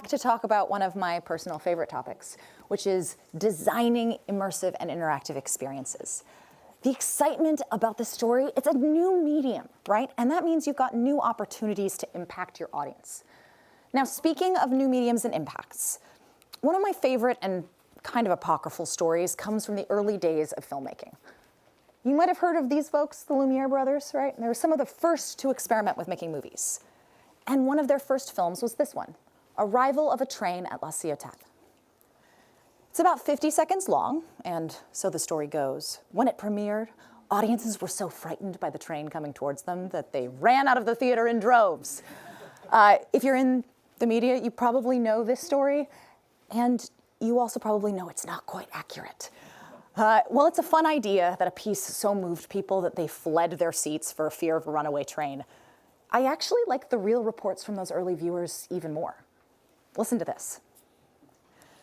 to talk about one of my personal favorite topics, which is designing immersive and interactive experiences. The excitement about this story, it's a new medium, right? And that means you've got new opportunities to impact your audience. Now, speaking of new mediums and impacts, one of my favorite and kind of apocryphal stories comes from the early days of filmmaking. You might have heard of these folks, the Lumiere brothers, right? They were some of the first to experiment with making movies. And one of their first films was this one, Arrival of a Train at La Ciotat. It's about 50 seconds long, and so the story goes. When it premiered, audiences were so frightened by the train coming towards them that they ran out of the theater in droves. If you're in the media, you probably know this story, and you also probably know it's not quite accurate. Well, it's a fun idea that a piece so moved people that they fled their seats for fear of a runaway train. I actually like the real reports from those early viewers even more. Listen to this.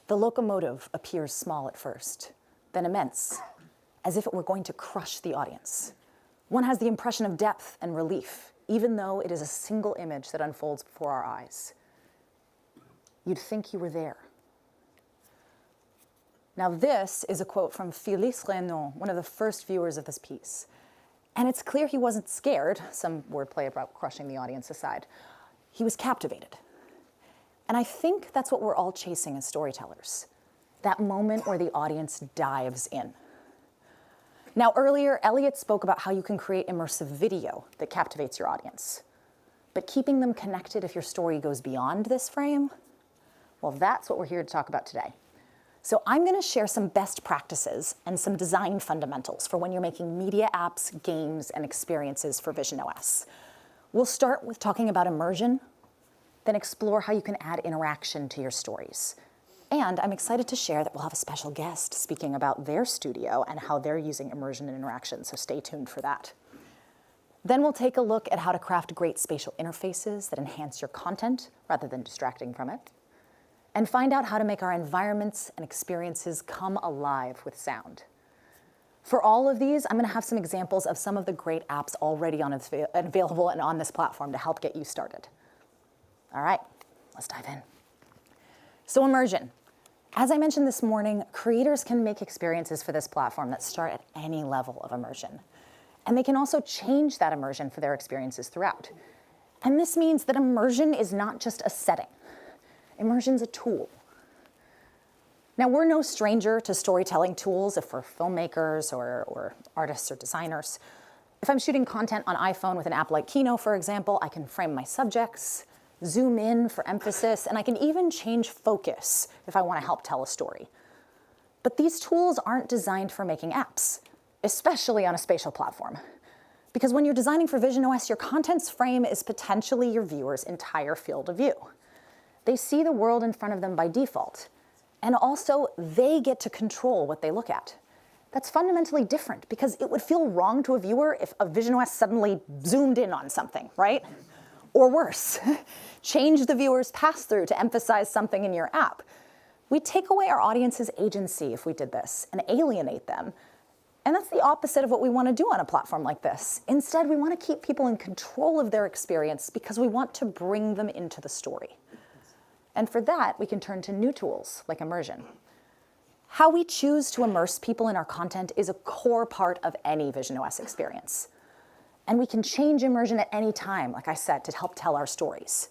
The locomotive appears small at first, then immense, as if it were going to crush the audience. One has the impression of depth and relief, even though it is a single image that unfolds before our eyes. You'd think you were there. Now this is a quote from Félix Renaud, one of the first viewers of this piece. And it's clear he wasn't scared, some wordplay about crushing the audience aside. He was captivated. And I think that's what we're all chasing as storytellers, that moment where the audience dives in. Now earlier, Elliot spoke about how you can create immersive video that captivates your audience. But keeping them connected if your story goes beyond this frame, well, that's what we're here to talk about today. So I'm going to share some best practices and some design fundamentals for when you're making media apps, games, and experiences for visionOS. We'll start with talking about immersion, then explore how you can add interaction to your stories. And I'm excited to share that we'll have a special guest speaking about their studio and how they're using immersion and interaction, so stay tuned for that. Then we'll take a look at how to craft great spatial interfaces that enhance your content rather than distracting from it, and find out how to make our environments and experiences come alive with sound. For all of these, I'm going to have some examples of some of the great apps already available and on this platform to help get you started. All right, let's dive in. So immersion. As I mentioned this morning, creators can make experiences for this platform that start at any level of immersion. And they can also change that immersion for their experiences throughout. And this means that immersion is not just a setting. Immersion's a tool. Now, we're no stranger to storytelling tools if we're filmmakers or artists or designers. If I'm shooting content on iPhone with an app like Kino, for example, I can frame my subjects, zoom in for emphasis, and I can even change focus if I want to help tell a story. But these tools aren't designed for making apps, especially on a spatial platform. Because when you're designing for visionOS, your content's frame is potentially your viewer's entire field of view. They see the world in front of them by default. And also, they get to control what they look at. That's fundamentally different because it would feel wrong to a viewer if a visionOS suddenly zoomed in on something, right? Or worse, change the viewer's pass-through to emphasize something in your app. We'd take away our audience's agency if we did this and alienate them. And that's the opposite of what we want to do on a platform like this. Instead, we want to keep people in control of their experience because we want to bring them into the story. And for that, we can turn to new tools like immersion. How we choose to immerse people in our content is a core part of any visionOS experience. And we can change immersion at any time, like I said, to help tell our stories.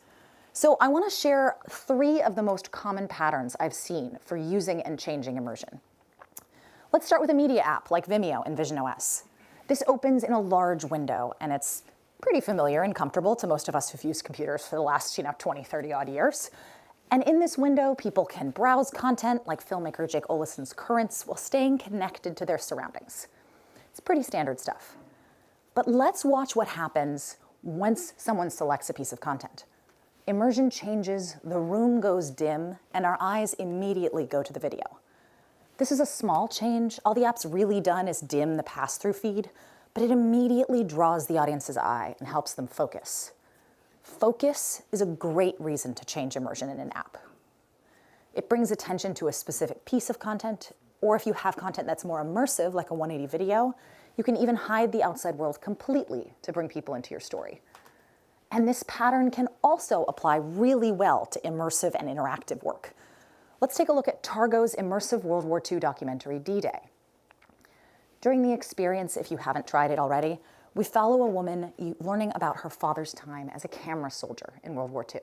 So I want to share 3 of the most common patterns I've seen for using and changing immersion. Let's start with a media app like Vimeo in visionOS. This opens in a large window, and it's pretty familiar and comfortable to most of us who've used computers for the last 20, 30 odd years. And in this window, people can browse content like filmmaker Jake Olison's Currents while staying connected to their surroundings. It's pretty standard stuff. But let's watch what happens once someone selects a piece of content. Immersion changes, the room goes dim, and our eyes immediately go to the video. This is a small change. All the app's really done is dim the pass-through feed, but it immediately draws the audience's eye and helps them focus. Focus is a great reason to change immersion in an app. It brings attention to a specific piece of content, or if you have content that's more immersive, like a 180 video, you can even hide the outside world completely to bring people into your story. And this pattern can also apply really well to immersive and interactive work. Let's take a look at Targo's immersive World War II documentary, D-Day. During the experience, if you haven't tried it already, we follow a woman learning about her father's time as a camera soldier in World War II.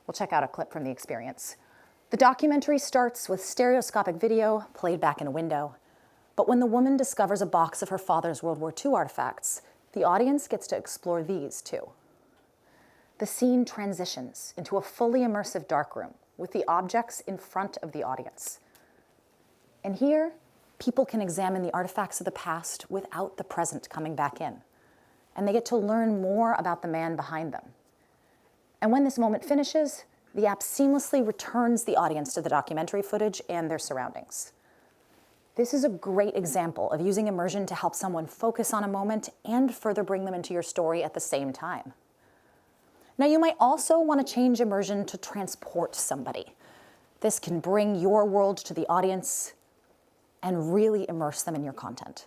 We'll check out a clip from the experience. The documentary starts with stereoscopic video played back in a window, but when the woman discovers a box of her father's World War II artifacts, the audience gets to explore these too. The scene transitions into a fully immersive darkroom with the objects in front of the audience. And here, people can examine the artifacts of the past without the present coming back in, and they get to learn more about the man behind them. And when this moment finishes, the app seamlessly returns the audience to the documentary footage and their surroundings. This is a great example of using immersion to help someone focus on a moment and further bring them into your story at the same time. Now, you might also want to change immersion to transport somebody. This can bring your world to the audience and really immerse them in your content.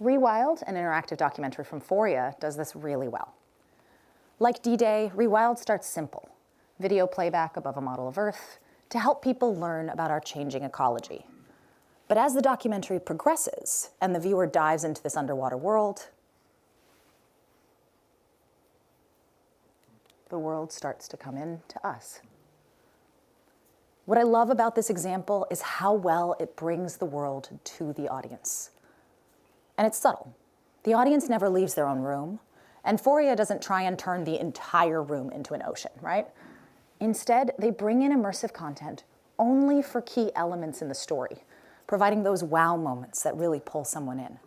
Rewild, an interactive documentary from Foria, does this really well. Like D-Day, Rewild starts simple. Video playback above a model of Earth to help people learn about our changing ecology. But as the documentary progresses and the viewer dives into this underwater world, the world starts to come in to us. What I love about this example is how well it brings the world to the audience. And it's subtle. The audience never leaves their own room, and Foria doesn't try and turn the entire room into an ocean, right? Instead, they bring in immersive content only for key elements in the story, providing those wow moments that really pull someone in.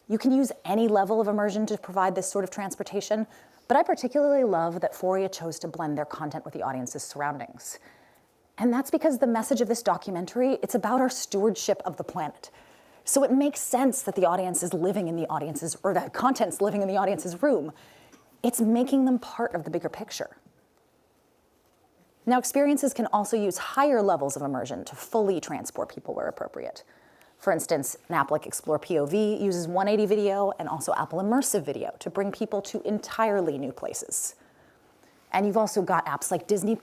You can use any level of immersion to provide this sort of transportation, but I particularly love that Foria chose to blend their content with the audience's surroundings. And that's because the message of this documentary, it's about our stewardship of the planet. So it makes sense that the audience is living in the audience's, or that content's living in the audience's room. It's making them part of the bigger picture. Now, experiences can also use higher levels of immersion to fully transport people where appropriate. For instance, an app like Explore POV uses 180 video and also Apple Immersive Video to bring people to entirely new places. And you've also got apps like Disney+,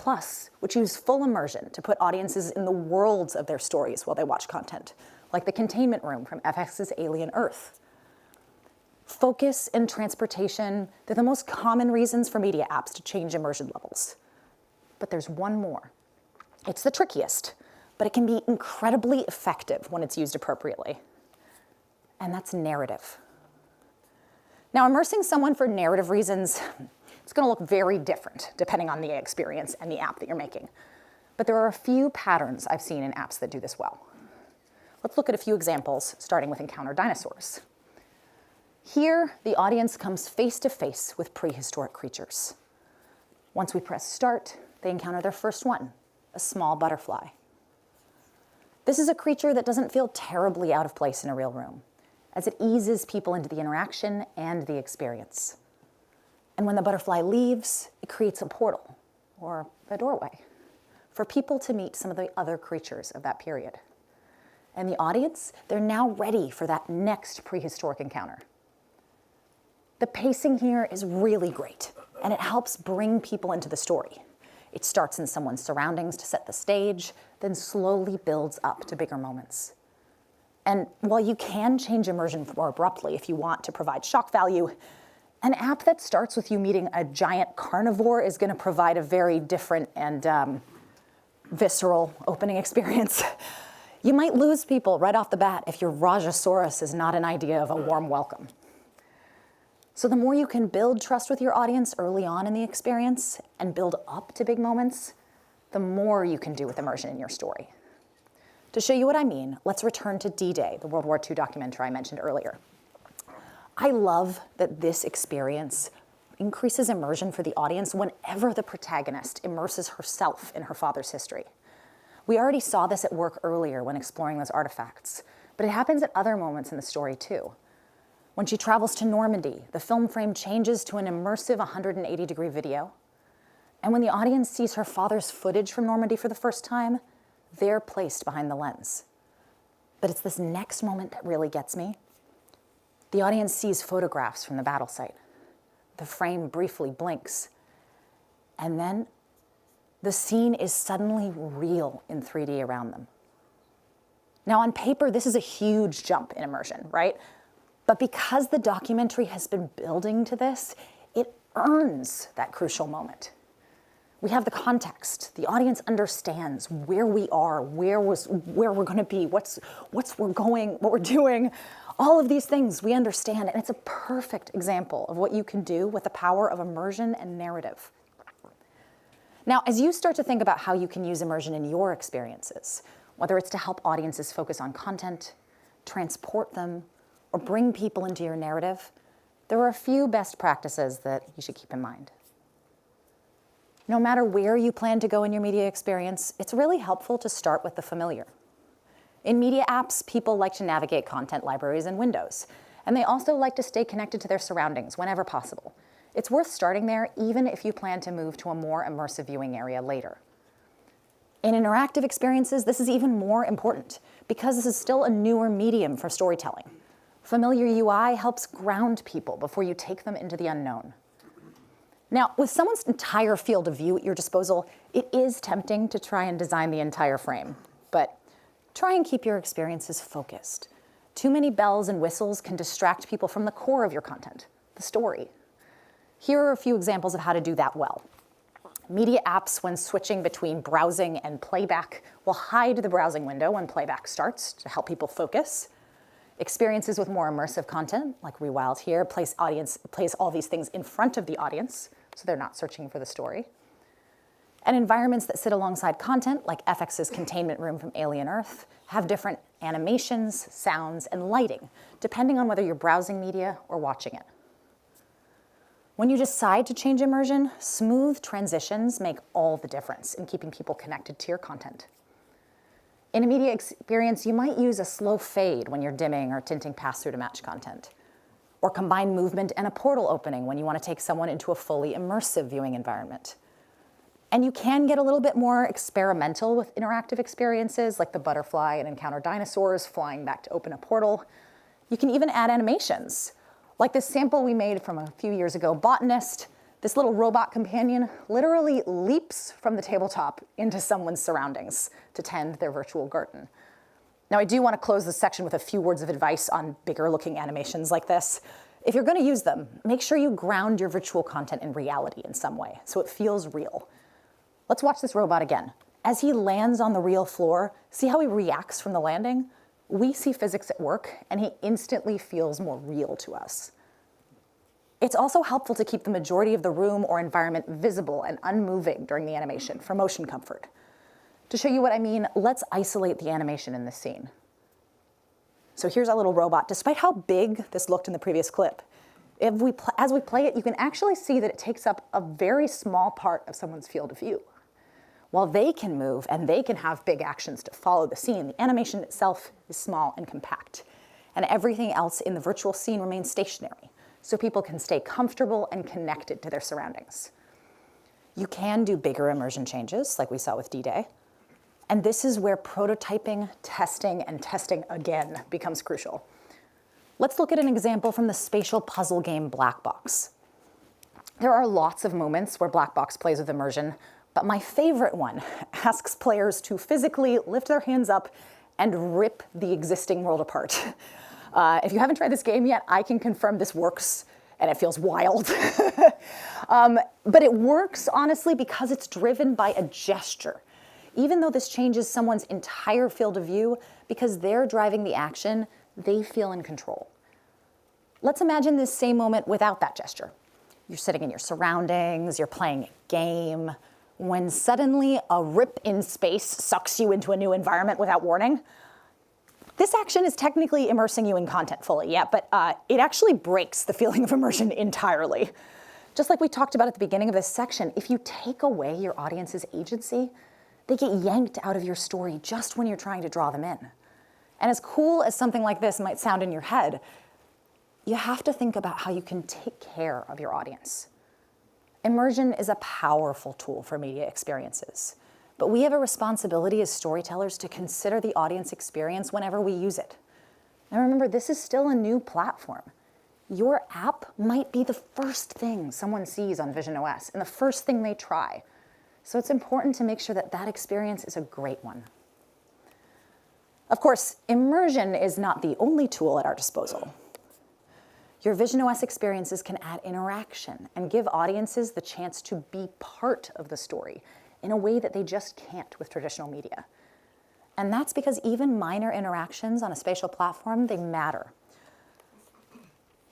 which use full immersion to put audiences in the worlds of their stories while they watch content, like the Containment Room from FX's Alien Earth. Focus and transportation, they're the most common reasons for media apps to change immersion levels. But there's one more. It's the trickiest, but it can be incredibly effective when it's used appropriately. And that's narrative. Now, immersing someone for narrative reasons, it's going to look very different depending on the experience and the app that you're making. But there are a few patterns I've seen in apps that do this well. Let's look at a few examples, starting with Encounter Dinosaurs. Here, the audience comes face to face with prehistoric creatures. Once we press start, they encounter their first one, a small butterfly. This is a creature that doesn't feel terribly out of place in a real room, as it eases people into the interaction and the experience. And when the butterfly leaves, it creates a portal, or a doorway, for people to meet some of the other creatures of that period. And the audience, they're now ready for that next prehistoric encounter. The pacing here is really great, and it helps bring people into the story. It starts in someone's surroundings to set the stage, then slowly builds up to bigger moments. And while you can change immersion more abruptly if you want to provide shock value, an app that starts with you meeting a giant carnivore is going to provide a very different and visceral opening experience. You might lose people right off the bat if your Rajasaurus is not an idea of a warm welcome. So the more you can build trust with your audience early on in the experience and build up to big moments, the more you can do with immersion in your story. To show you what I mean, let's return to D-Day, the World War II documentary I mentioned earlier. I love that this experience increases immersion for the audience whenever the protagonist immerses herself in her father's history. We already saw this at work earlier when exploring those artifacts, but it happens at other moments in the story too. When she travels to Normandy, the film frame changes to an immersive 180-degree video. And when the audience sees her father's footage from Normandy for the first time, they're placed behind the lens. But it's this next moment that really gets me. The audience sees photographs from the battle site. the frame briefly blinks, and then the scene is suddenly real in 3D around them. Now, on paper, this is a huge jump in immersion, right? But because the documentary has been building to this, it earns that crucial moment. We have the context. The audience understands where we are, where we're going to be, what we're doing. All of these things we understand, and it's a perfect example of what you can do with the power of immersion and narrative. Now, as you start to think about how you can use immersion in your experiences, whether it's to help audiences focus on content, transport them, or bring people into your narrative, there are a few best practices that you should keep in mind. No matter where you plan to go in your media experience, it's really helpful to start with the familiar. In media apps, people like to navigate content libraries and windows, and they also like to stay connected to their surroundings whenever possible. It's worth starting there, even if you plan to move to a more immersive viewing area later. In interactive experiences, this is even more important because this is still a newer medium for storytelling. Familiar UI helps ground people before you take them into the unknown. Now, with someone's entire field of view at your disposal, it is tempting to try and design the entire frame, but try and keep your experiences focused. Too many bells and whistles can distract people from the core of your content, the story. Here are a few examples of how to do that well. Media apps, when switching between browsing and playback, will hide the browsing window when playback starts to help people focus. Experiences with more immersive content, like Rewild here, place all these things in front of the audience, so they're not searching for the story. And environments that sit alongside content, like FX's containment room from Alien Earth, have different animations, sounds, and lighting, depending on whether you're browsing media or watching it. When you decide to change immersion, smooth transitions make all the difference in keeping people connected to your content. In a media experience, you might use a slow fade when you're dimming or tinting pass-through to match content, or combine movement and a portal opening when you want to take someone into a fully immersive viewing environment. And you can get a little bit more experimental with interactive experiences like the butterfly and encounter dinosaurs flying back to open a portal. You can even add animations. Like this sample we made from a few years ago, Botanist, this little robot companion literally leaps from the tabletop into someone's surroundings to tend their virtual garden. Now, I do want to close this section with a few words of advice on bigger looking animations like this. If you're going to use them, make sure you ground your virtual content in reality in some way so it feels real. Let's watch this robot again. As he lands on the real floor, see how he reacts from the landing? We see physics at work, and he instantly feels more real to us. It's also helpful to keep the majority of the room or environment visible and unmoving during the animation for motion comfort. To show you what I mean, let's isolate the animation in this scene. So here's our little robot. Despite how big this looked in the previous clip, as we play it, you can actually see that it takes up a very small part of someone's field of view. While they can move and they can have big actions to follow the scene, the animation itself is small and compact. And everything else in the virtual scene remains stationary, so people can stay comfortable and connected to their surroundings. You can do bigger immersion changes, like we saw with D-Day. And this is where prototyping, testing, and testing again becomes crucial. Let's look at an example from the spatial puzzle game Black Box. There are lots of moments where Black Box plays with immersion, but my favorite one asks players to physically lift their hands up and rip the existing world apart. If you haven't tried this game yet, I can confirm this works, and it feels wild. But it works, honestly, because it's driven by a gesture. Even though this changes someone's entire field of view, because they're driving the action, they feel in control. Let's imagine this same moment without that gesture. You're sitting in your surroundings, you're playing a game, when suddenly a rip in space sucks you into a new environment without warning. This action is technically immersing you in content fully, yeah, but it actually breaks the feeling of immersion entirely. Just like we talked about at the beginning of this section, if you take away your audience's agency, they get yanked out of your story just when you're trying to draw them in. And as cool as something like this might sound in your head, you have to think about how you can take care of your audience. Immersion is a powerful tool for media experiences, but we have a responsibility as storytellers to consider the audience experience whenever we use it. And remember, this is still a new platform. your app might be the first thing someone sees on visionOS and the first thing they try. So it's important to make sure that that experience is a great one. Of course, immersion is not the only tool at our disposal. Your visionOS experiences can add interaction and give audiences the chance to be part of the story in a way that they just can't with traditional media. And that's because even minor interactions on a spatial platform, they matter.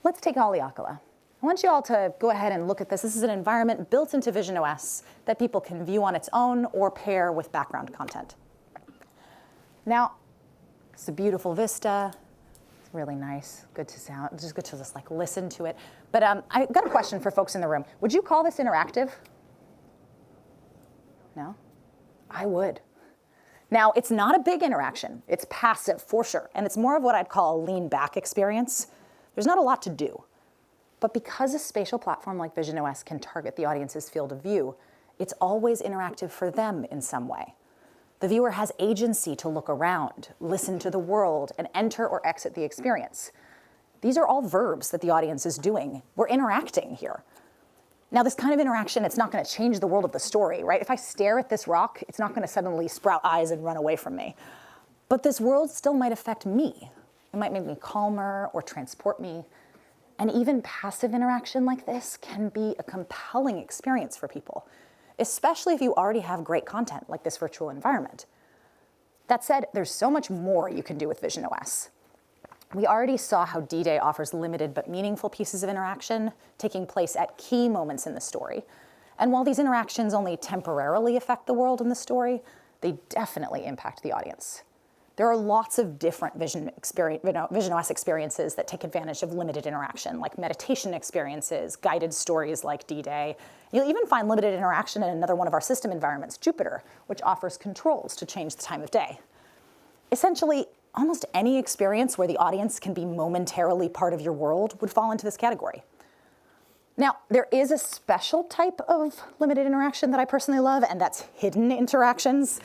Let's take Haleakala. I want you all to go ahead and look at this. This is an environment built into visionOS that people can view on its own or pair with background content. Now, it's a beautiful vista. It's really nice, good to sound, just good to just like listen to it. But I got a question for folks in the room. Would you call this interactive? No? I would. Now, it's not a big interaction. It's passive for sure. And it's more of what I'd call a lean back experience. There's not a lot to do. But because a spatial platform like visionOS can target the audience's field of view, it's always interactive for them in some way. The viewer has agency to look around, listen to the world, and enter or exit the experience. These are all verbs that the audience is doing. We're interacting here. Now, this kind of interaction, it's not going to change the world of the story, right? If I stare at this rock, it's not going to suddenly sprout eyes and run away from me. But this world still might affect me. It might make me calmer or transport me. And even passive interaction like this can be a compelling experience for people, especially if you already have great content like this virtual environment. That said, there's so much more you can do with visionOS. We already saw how D-Day offers limited but meaningful pieces of interaction taking place at key moments in the story. And while these interactions only temporarily affect the world and the story, they definitely impact the audience. There are lots of different visionOS experiences that take advantage of limited interaction, like meditation experiences, guided stories like D-Day. You'll even find limited interaction in another one of our system environments, Jupiter, which offers controls to change the time of day. Essentially, almost any experience where the audience can be momentarily part of your world would fall into this category. Now, there is a special type of limited interaction that I personally love, and that's hidden interactions.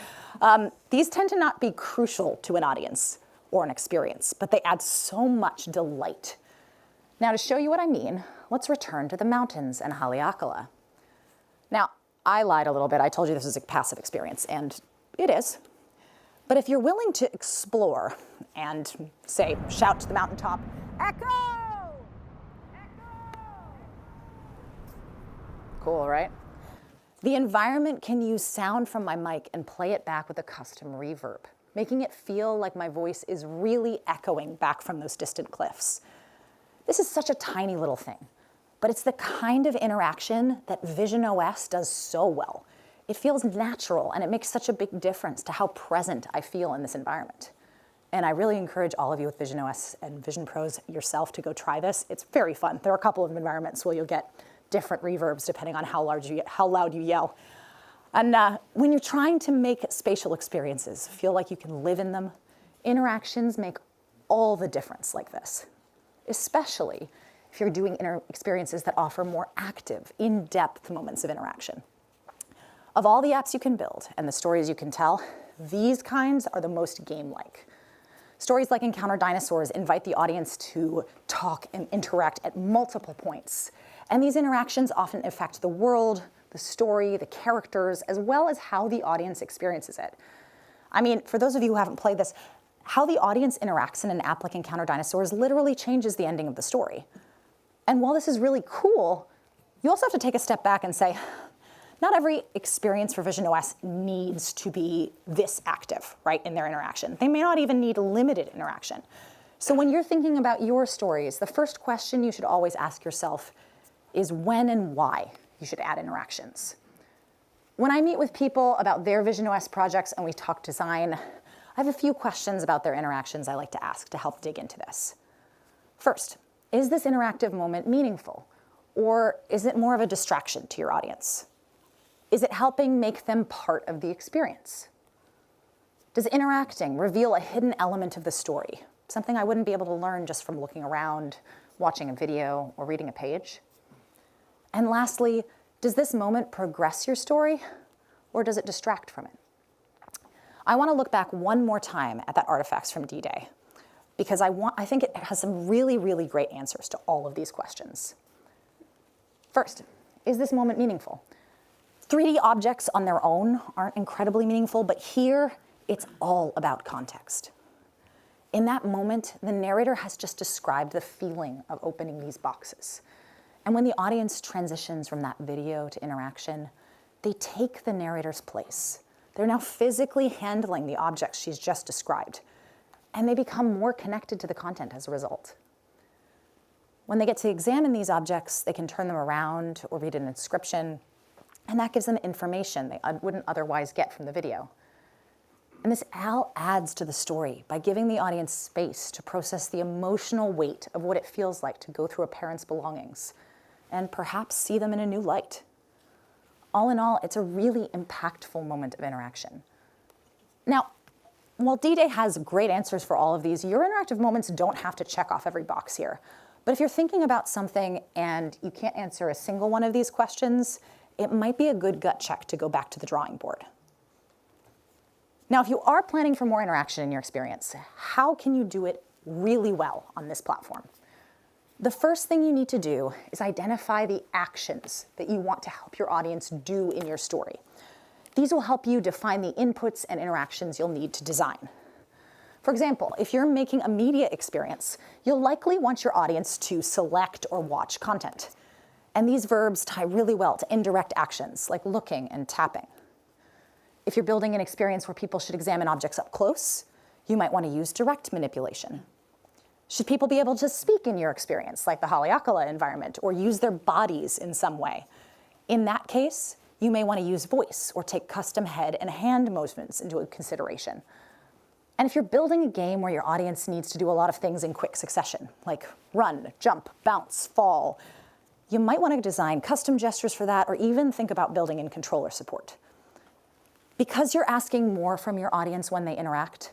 These tend to not be crucial to an audience or an experience, but they add so much delight. Now, to show you what I mean, let's return to the mountains and Haleakala. Now, I lied a little bit. I told you this is a passive experience, and it is. But if you're willing to explore and, say, shout to the mountaintop, "Echo! Echo!" Cool, right? The environment can use sound from my mic and play it back with a custom reverb, making it feel like my voice is really echoing back from those distant cliffs. This is such a tiny little thing, but it's the kind of interaction that visionOS does so well. It feels natural, and it makes such a big difference to how present I feel in this environment. And I really encourage all of you with visionOS and Vision Pros yourself to go try this. It's very fun. There are a couple of environments where you'll get different reverbs depending on how loud you yell. And when you're trying to make spatial experiences feel like you can live in them, interactions make all the difference like this, especially if you're doing experiences that offer more active, in-depth moments of interaction. Of all the apps you can build and the stories you can tell, these kinds are the most game-like. Stories like Encounter Dinosaurs invite the audience to talk and interact at multiple points. And these interactions often affect the world, the story, the characters, as well as how the audience experiences it. I mean, for those of you who haven't played this, how the audience interacts in an app like Encounter Dinosaurs literally changes the ending of the story. And while this is really cool, you also have to take a step back and say, not every experience for visionOS needs to be this active, right, in their interaction. They may not even need limited interaction. So when you're thinking about your stories, the first question you should always ask yourself is when and why you should add interactions. When I meet with people about their visionOS projects and we talk design, I have a few questions about their interactions I like to ask to help dig into this. First, is this interactive moment meaningful? Or is it more of a distraction to your audience? Is it helping make them part of the experience? Does interacting reveal a hidden element of the story, something I wouldn't be able to learn just from looking around, watching a video, or reading a page? And lastly, does this moment progress your story, or does it distract from it? I want to look back one more time at that artifacts from D-Day. because I think it has some really, really great answers to all of these questions. First, is this moment meaningful? 3D objects on their own aren't incredibly meaningful, but here it's all about context. In that moment, the narrator has just described the feeling of opening these boxes. And when the audience transitions from that video to interaction, they take the narrator's place. They're now physically handling the objects she's just described, and they become more connected to the content as a result. When they get to examine these objects, they can turn them around or read an inscription, and that gives them information they wouldn't otherwise get from the video. And this all adds to the story by giving the audience space to process the emotional weight of what it feels like to go through a parent's belongings and perhaps see them in a new light. All in all, it's a really impactful moment of interaction. Now, while D-Day has great answers for all of these, your interactive moments don't have to check off every box here. But if you're thinking about something and you can't answer a single one of these questions, it might be a good gut check to go back to the drawing board. Now, if you are planning for more interaction in your experience, how can you do it really well on this platform? The first thing you need to do is identify the actions that you want to help your audience do in your story. These will help you define the inputs and interactions you'll need to design. For example, if you're making a media experience, you'll likely want your audience to select or watch content. And these verbs tie really well to indirect actions like looking and tapping. If you're building an experience where people should examine objects up close, you might want to use direct manipulation. Should people be able to speak in your experience, like the Haleakala environment, or use their bodies in some way? In that case, you may want to use voice or take custom head and hand movements into consideration. And if you're building a game where your audience needs to do a lot of things in quick succession, like run, jump, bounce, fall, you might want to design custom gestures for that or even think about building in controller support. Because you're asking more from your audience when they interact,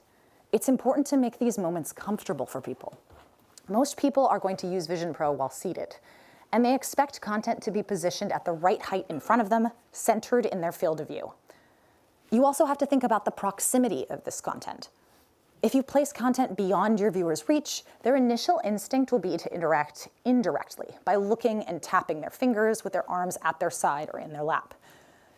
it's important to make these moments comfortable for people. Most people are going to use Vision Pro while seated, and they expect content to be positioned at the right height in front of them, centered in their field of view. You also have to think about the proximity of this content. If you place content beyond your viewer's reach, their initial instinct will be to interact indirectly by looking and tapping their fingers with their arms at their side or in their lap.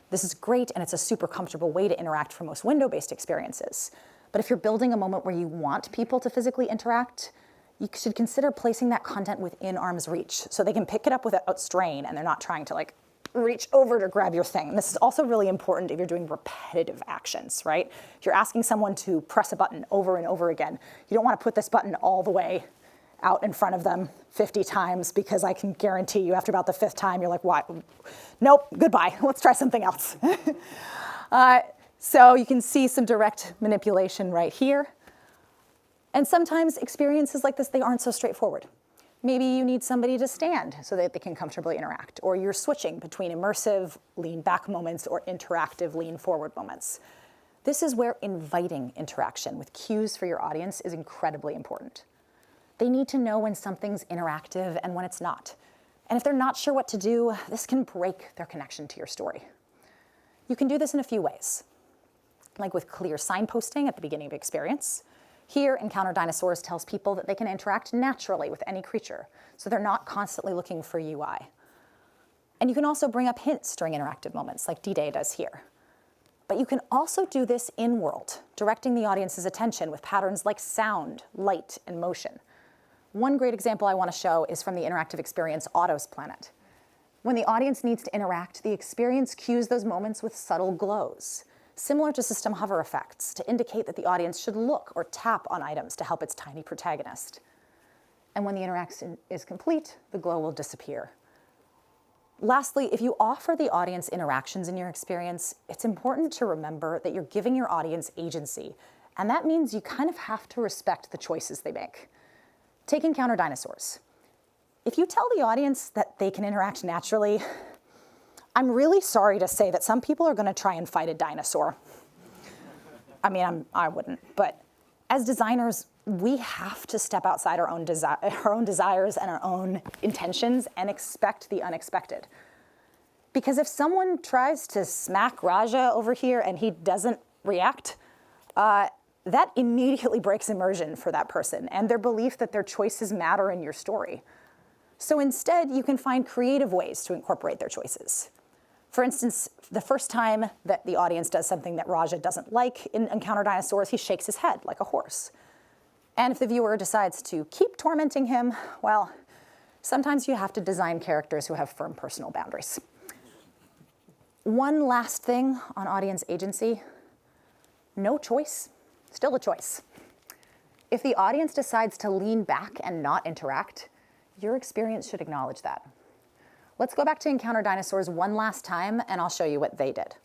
This is great, and it's a super comfortable way to interact for most window-based experiences. But if you're building a moment where you want people to physically interact, you should consider placing that content within arm's reach so they can pick it up without strain and they're not trying to reach over to grab your thing. And this is also really important if you're doing repetitive actions, right? If you're asking someone to press a button over and over again, you don't want to put this button all the way out in front of them 50 times because I can guarantee you after about the 5th time, you're like, what? Nope, goodbye, let's try something else. So you can see some direct manipulation right here. And sometimes experiences like this, they aren't so straightforward. Maybe you need somebody to stand so that they can comfortably interact, or you're switching between immersive lean back moments or interactive lean forward moments. This is where inviting interaction with cues for your audience is incredibly important. They need to know when something's interactive and when it's not. And if they're not sure what to do, this can break their connection to your story. You can do this in a few ways, like with clear signposting at the beginning of experience. Here, Encounter Dinosaurs tells people that they can interact naturally with any creature, so they're not constantly looking for UI. And you can also bring up hints during interactive moments, like D-Day does here. But you can also do this in-world, directing the audience's attention with patterns like sound, light, and motion. One great example I want to show is from the interactive experience Otto's Planet. When the audience needs to interact, the experience cues those moments with subtle glows, similar to system hover effects, to indicate that the audience should look or tap on items to help its tiny protagonist. And when the interaction is complete, the glow will disappear. Lastly, if you offer the audience interactions in your experience, it's important to remember that you're giving your audience agency, and that means you kind of have to respect the choices they make. Take Encounter Dinosaurs. If you tell the audience that they can interact naturally, I'm really sorry to say that some people are going to try and fight a dinosaur. I mean, I wouldn't, but as designers, we have to step outside our own desires and our own intentions and expect the unexpected. Because if someone tries to smack Raja over here and he doesn't react, that immediately breaks immersion for that person and their belief that their choices matter in your story. So instead, you can find creative ways to incorporate their choices. For instance, the first time that the audience does something that Raja doesn't like in Encounter Dinosaurs, he shakes his head like a horse. And if the viewer decides to keep tormenting him, well, sometimes you have to design characters who have firm personal boundaries. One last thing on audience agency: no choice, still a choice. If the audience decides to lean back and not interact, your experience should acknowledge that. Let's go back to Encounter Dinosaurs one last time, and I'll show you what they did.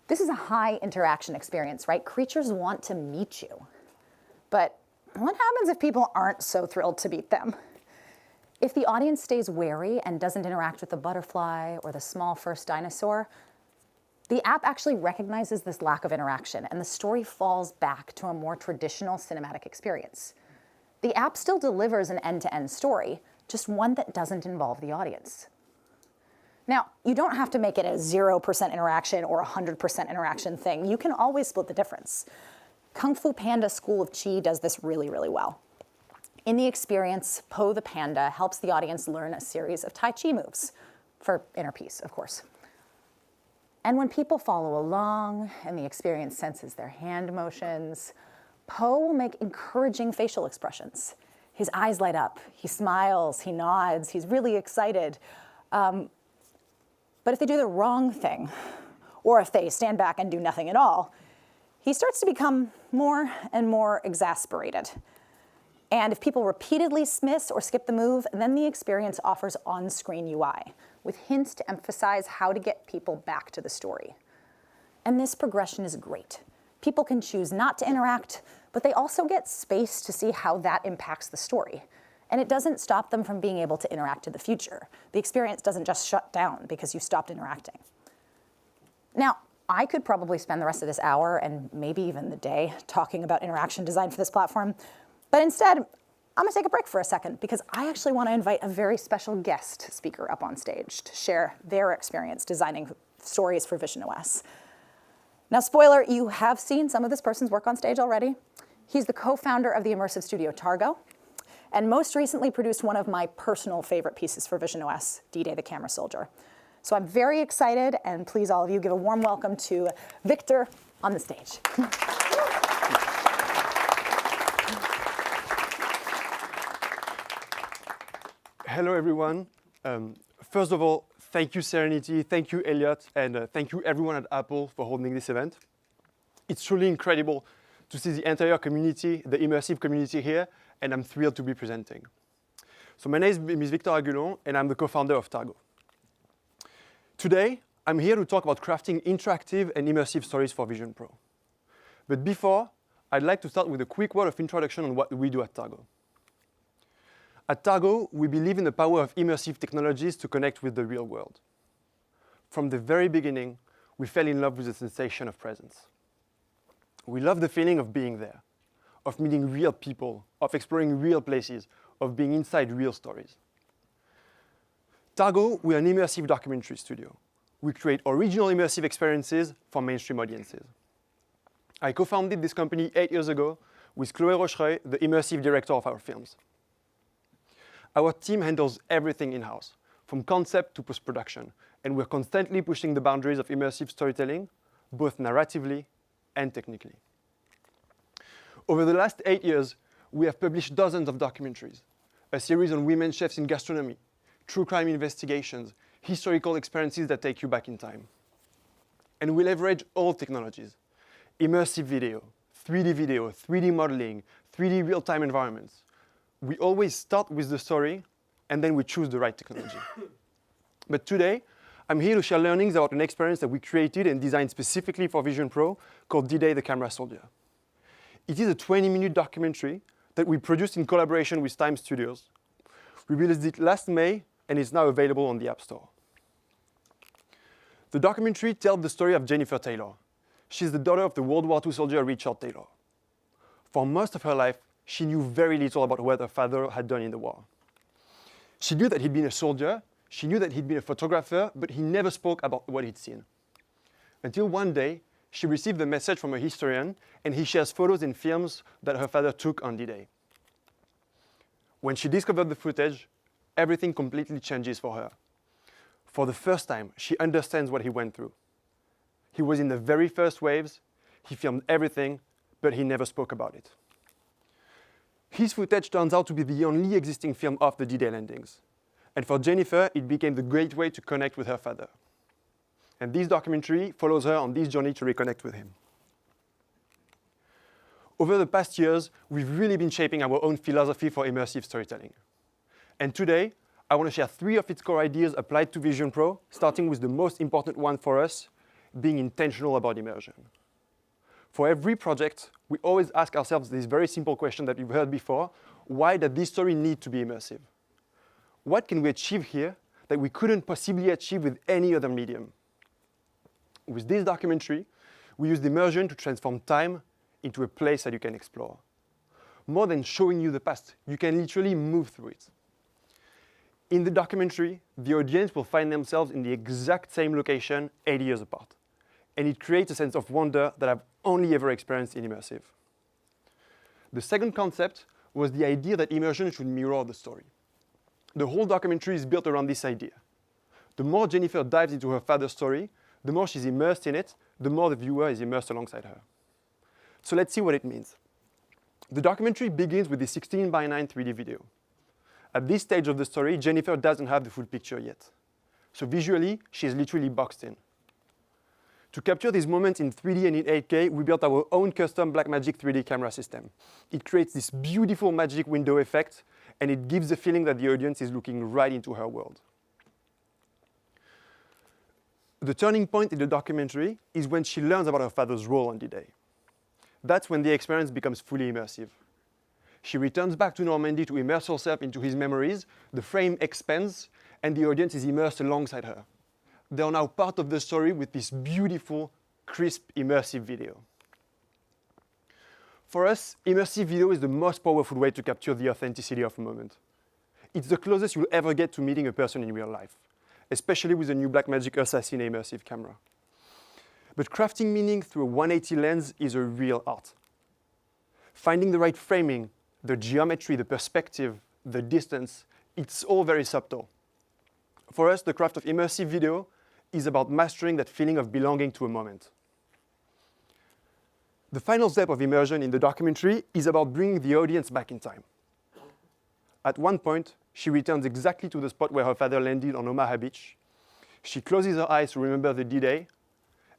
This is a high interaction experience, right? Creatures want to meet you. But what happens if people aren't so thrilled to meet them? If the audience stays wary and doesn't interact with the butterfly or the small first dinosaur, the app actually recognizes this lack of interaction, and the story falls back to a more traditional cinematic experience. The app still delivers an end-to-end story, just one that doesn't involve the audience. Now, you don't have to make it a 0% interaction or 100% interaction thing. You can always split the difference. Kung Fu Panda School of Chi does this really, really well. In the experience, Po the panda helps the audience learn a series of Tai Chi moves, for inner peace, of course. And when people follow along and the experience senses their hand motions, Po will make encouraging facial expressions. His eyes light up, he smiles, he nods, he's really excited. But if they do the wrong thing, or if they stand back and do nothing at all, he starts to become more and more exasperated. And if people repeatedly miss or skip the move, then the experience offers on-screen UI with hints to emphasize how to get people back to the story. And this progression is great. People can choose not to interact, but they also get space to see how that impacts the story. And it doesn't stop them from being able to interact in the future. The experience doesn't just shut down because you stopped interacting. Now, I could probably spend the rest of this hour and maybe even the day talking about interaction design for this platform, but instead, I'm gonna take a break for a second because I actually wanna invite a very special guest speaker up on stage to share their experience designing stories for visionOS. Now, spoiler, you have seen some of this person's work on stage already. He's the co-founder of the immersive studio Targo, and most recently produced one of my personal favorite pieces for visionOS, D-Day the Camera Soldier. So I'm very excited, and please all of you give a warm welcome to Victor on the stage. Hello, everyone. First of all, thank you, Serenity, thank you, Elliot, and thank you, everyone at Apple, for holding this event. It's truly incredible to see the entire community, the immersive community here, and I'm thrilled to be presenting. So my name is Victor Agulon, and I'm the co-founder of Targo. Today, I'm here to talk about crafting interactive and immersive stories for Vision Pro. But before, I'd like to start with a quick word of introduction on what we do at Targo. At Targo, we believe in the power of immersive technologies to connect with the real world. From the very beginning, we fell in love with the sensation of presence. We love the feeling of being there, of meeting real people, of exploring real places, of being inside real stories. Targo, we're an immersive documentary studio. We create original immersive experiences for mainstream audiences. I co-founded this company 8 years ago with Chloé Rochereuil, the immersive director of our films. Our team handles everything in-house, from concept to post-production, and we're constantly pushing the boundaries of immersive storytelling, both narratively and technically. Over the last 8 years, we have published dozens of documentaries, a series on women chefs in gastronomy, true crime investigations, historical experiences that take you back in time. And we leverage all technologies: immersive video, 3D modeling, 3D real-time environments. We always start with the story, and then we choose the right technology. But today, I'm here to share learnings about an experience that we created and designed specifically for Vision Pro called D-Day the Camera Soldier. It is a 20-minute documentary that we produced in collaboration with Time Studios. We released it last May, and it's now available on the App Store. The documentary tells the story of Jennifer Taylor. She's the daughter of the World War II soldier Richard Taylor. For most of her life, she knew very little about what her father had done in the war. She knew that he'd been a soldier, she knew that he'd been a photographer, but he never spoke about what he'd seen. Until one day, she received the message from a historian, and he shares photos and films that her father took on D-Day. When she discovered the footage, everything completely changes for her. For the first time, she understands what he went through. He was in the very first waves, he filmed everything, but he never spoke about it. His footage turns out to be the only existing film of the D-Day landings. And for Jennifer, it became the great way to connect with her father. And this documentary follows her on this journey to reconnect with him. Over the past years, we've really been shaping our own philosophy for immersive storytelling. And today, I want to share 3 of its core ideas applied to Vision Pro, starting with the most important one for us, being intentional about immersion. For every project, we always ask ourselves this very simple question that we've heard before: why does this story need to be immersive? What can we achieve here that we couldn't possibly achieve with any other medium? With this documentary, we used immersion to transform time into a place that you can explore. More than showing you the past, you can literally move through it. In the documentary, the audience will find themselves in the exact same location 80 years apart. And it creates a sense of wonder that I've only ever experienced in immersive. The second concept was the idea that immersion should mirror the story. The whole documentary is built around this idea. The more Jennifer dives into her father's story, the more she's immersed in it, the more the viewer is immersed alongside her. So let's see what it means. The documentary begins with a 16:9 3D video. At this stage of the story, Jennifer doesn't have the full picture yet. So visually, she's literally boxed in. To capture these moments in 3D and in 8K, we built our own custom Blackmagic 3D camera system. It creates this beautiful magic window effect, and it gives the feeling that the audience is looking right into her world. The turning point in the documentary is when she learns about her father's role on D-Day. That's when the experience becomes fully immersive. She returns back to Normandy to immerse herself into his memories, the frame expands, and the audience is immersed alongside her. They are now part of the story with this beautiful, crisp, immersive video. For us, immersive video is the most powerful way to capture the authenticity of a moment. It's the closest you'll ever get to meeting a person in real life, especially with the new Blackmagic Assassin immersive camera. But crafting meaning through a 180 lens is a real art. Finding the right framing, the geometry, the perspective, the distance, it's all very subtle. For us, the craft of immersive video is about mastering that feeling of belonging to a moment. The final step of immersion in the documentary is about bringing the audience back in time. At one point, she returns exactly to the spot where her father landed on Omaha Beach. She closes her eyes to remember the D-Day,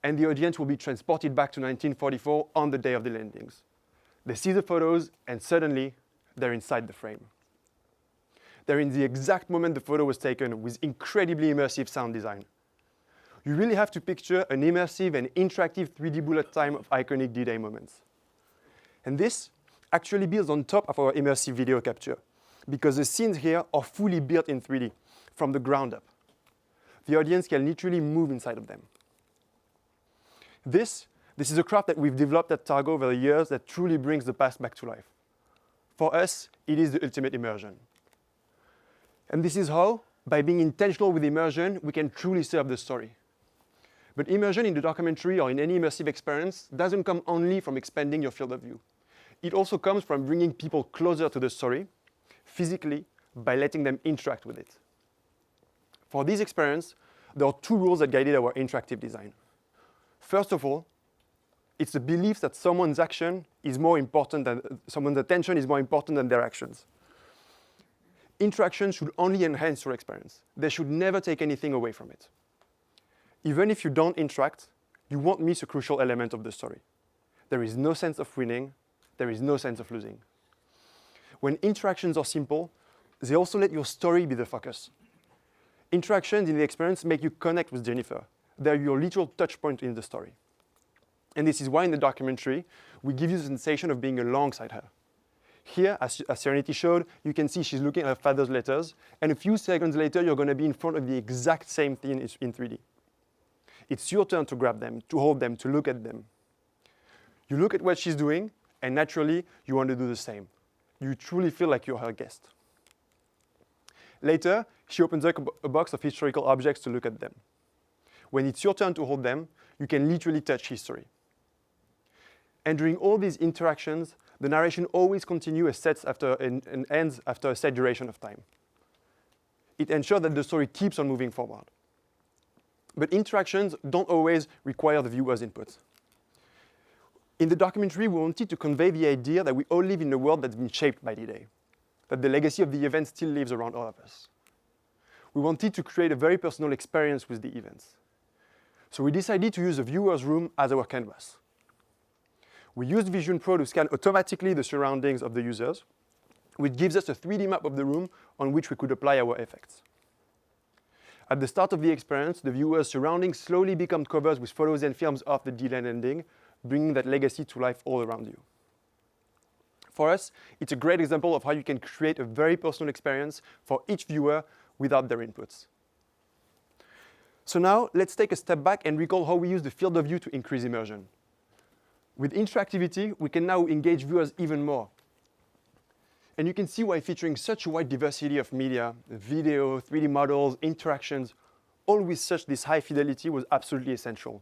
and the audience will be transported back to 1944 on the day of the landings. They see the photos, and suddenly, they're inside the frame. They're in the exact moment the photo was taken with incredibly immersive sound design. You really have to picture an immersive and interactive 3D bullet time of iconic D-Day moments. And this actually builds on top of our immersive video capture, because the scenes here are fully built in 3D, from the ground up. The audience can literally move inside of them. This is a craft that we've developed at Targo over the years that truly brings the past back to life. For us, it is the ultimate immersion. And this is how, by being intentional with immersion, we can truly serve the story. But immersion in the documentary or in any immersive experience doesn't come only from expanding your field of view. It also comes from bringing people closer to the story, physically, by letting them interact with it. For this experience, there are 2 rules that guided our interactive design. First of all, it's the belief that someone's attention is more important than their actions. Interactions should only enhance your experience. They should never take anything away from it. Even if you don't interact, you won't miss a crucial element of the story. There is no sense of winning, there is no sense of losing. When interactions are simple, they also let your story be the focus. Interactions in the experience make you connect with Jennifer. They're your literal touch point in the story. And this is why in the documentary, we give you the sensation of being alongside her. Here, as Serenity showed, you can see she's looking at her father's letters, and a few seconds later, you're going to be in front of the exact same thing in 3D. It's your turn to grab them, to hold them, to look at them. You look at what she's doing, and naturally, you want to do the same. You truly feel like you're her guest. Later, she opens up a box of historical objects to look at them. When it's your turn to hold them, you can literally touch history. And during all these interactions, the narration always continues and ends after a set duration of time. It ensures that the story keeps on moving forward. But interactions don't always require the viewer's input. In the documentary, we wanted to convey the idea that we all live in a world that's been shaped by D-Day, that the legacy of the event still lives around all of us. We wanted to create a very personal experience with the events. So we decided to use the viewer's room as our canvas. We used Vision Pro to scan automatically the surroundings of the users, which gives us a 3D map of the room on which we could apply our effects. At the start of the experience, the viewer's surroundings slowly become covered with photos and films of the delayed ending, bringing that legacy to life all around you. For us, it's a great example of how you can create a very personal experience for each viewer without their inputs. So now, let's take a step back and recall how we use the field of view to increase immersion. With interactivity, we can now engage viewers even more. And you can see why featuring such a wide diversity of media, video, 3D models, interactions, all with this high fidelity was absolutely essential.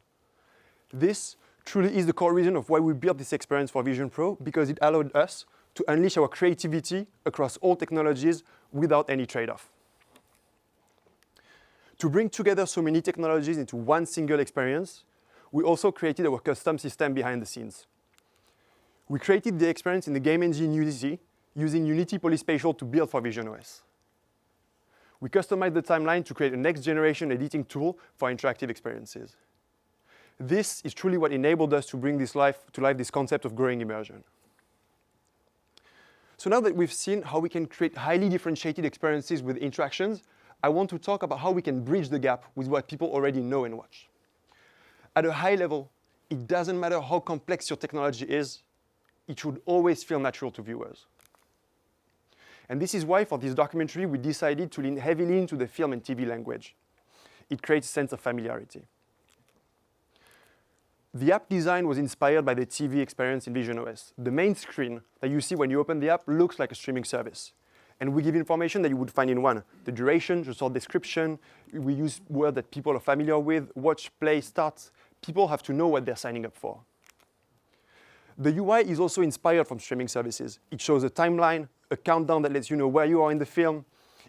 This truly is the core reason of why we built this experience for Vision Pro, because it allowed us to unleash our creativity across all technologies without any trade-off. To bring together so many technologies into one single experience, we also created our custom system behind the scenes. We created the experience in the game engine Unity, using Unity Spatial to build for visionOS. We customized the timeline to create a next-generation editing tool for interactive experiences. This is truly what enabled us to bring to life this concept of growing immersion. So now that we've seen how we can create highly differentiated experiences with interactions, I want to talk about how we can bridge the gap with what people already know and watch. At a high level, it doesn't matter how complex your technology is, it should always feel natural to viewers. And this is why for this documentary, we decided to lean heavily into the film and TV language. It creates a sense of familiarity. The app design was inspired by the TV experience in visionOS. The main screen that you see when you open the app looks like a streaming service. And we give information that you would find in one. The duration, the short description. We use words that people are familiar with. Watch, play, start. People have to know what they're signing up for. The UI is also inspired from streaming services. It shows a timeline, a countdown that lets you know where you are in the film.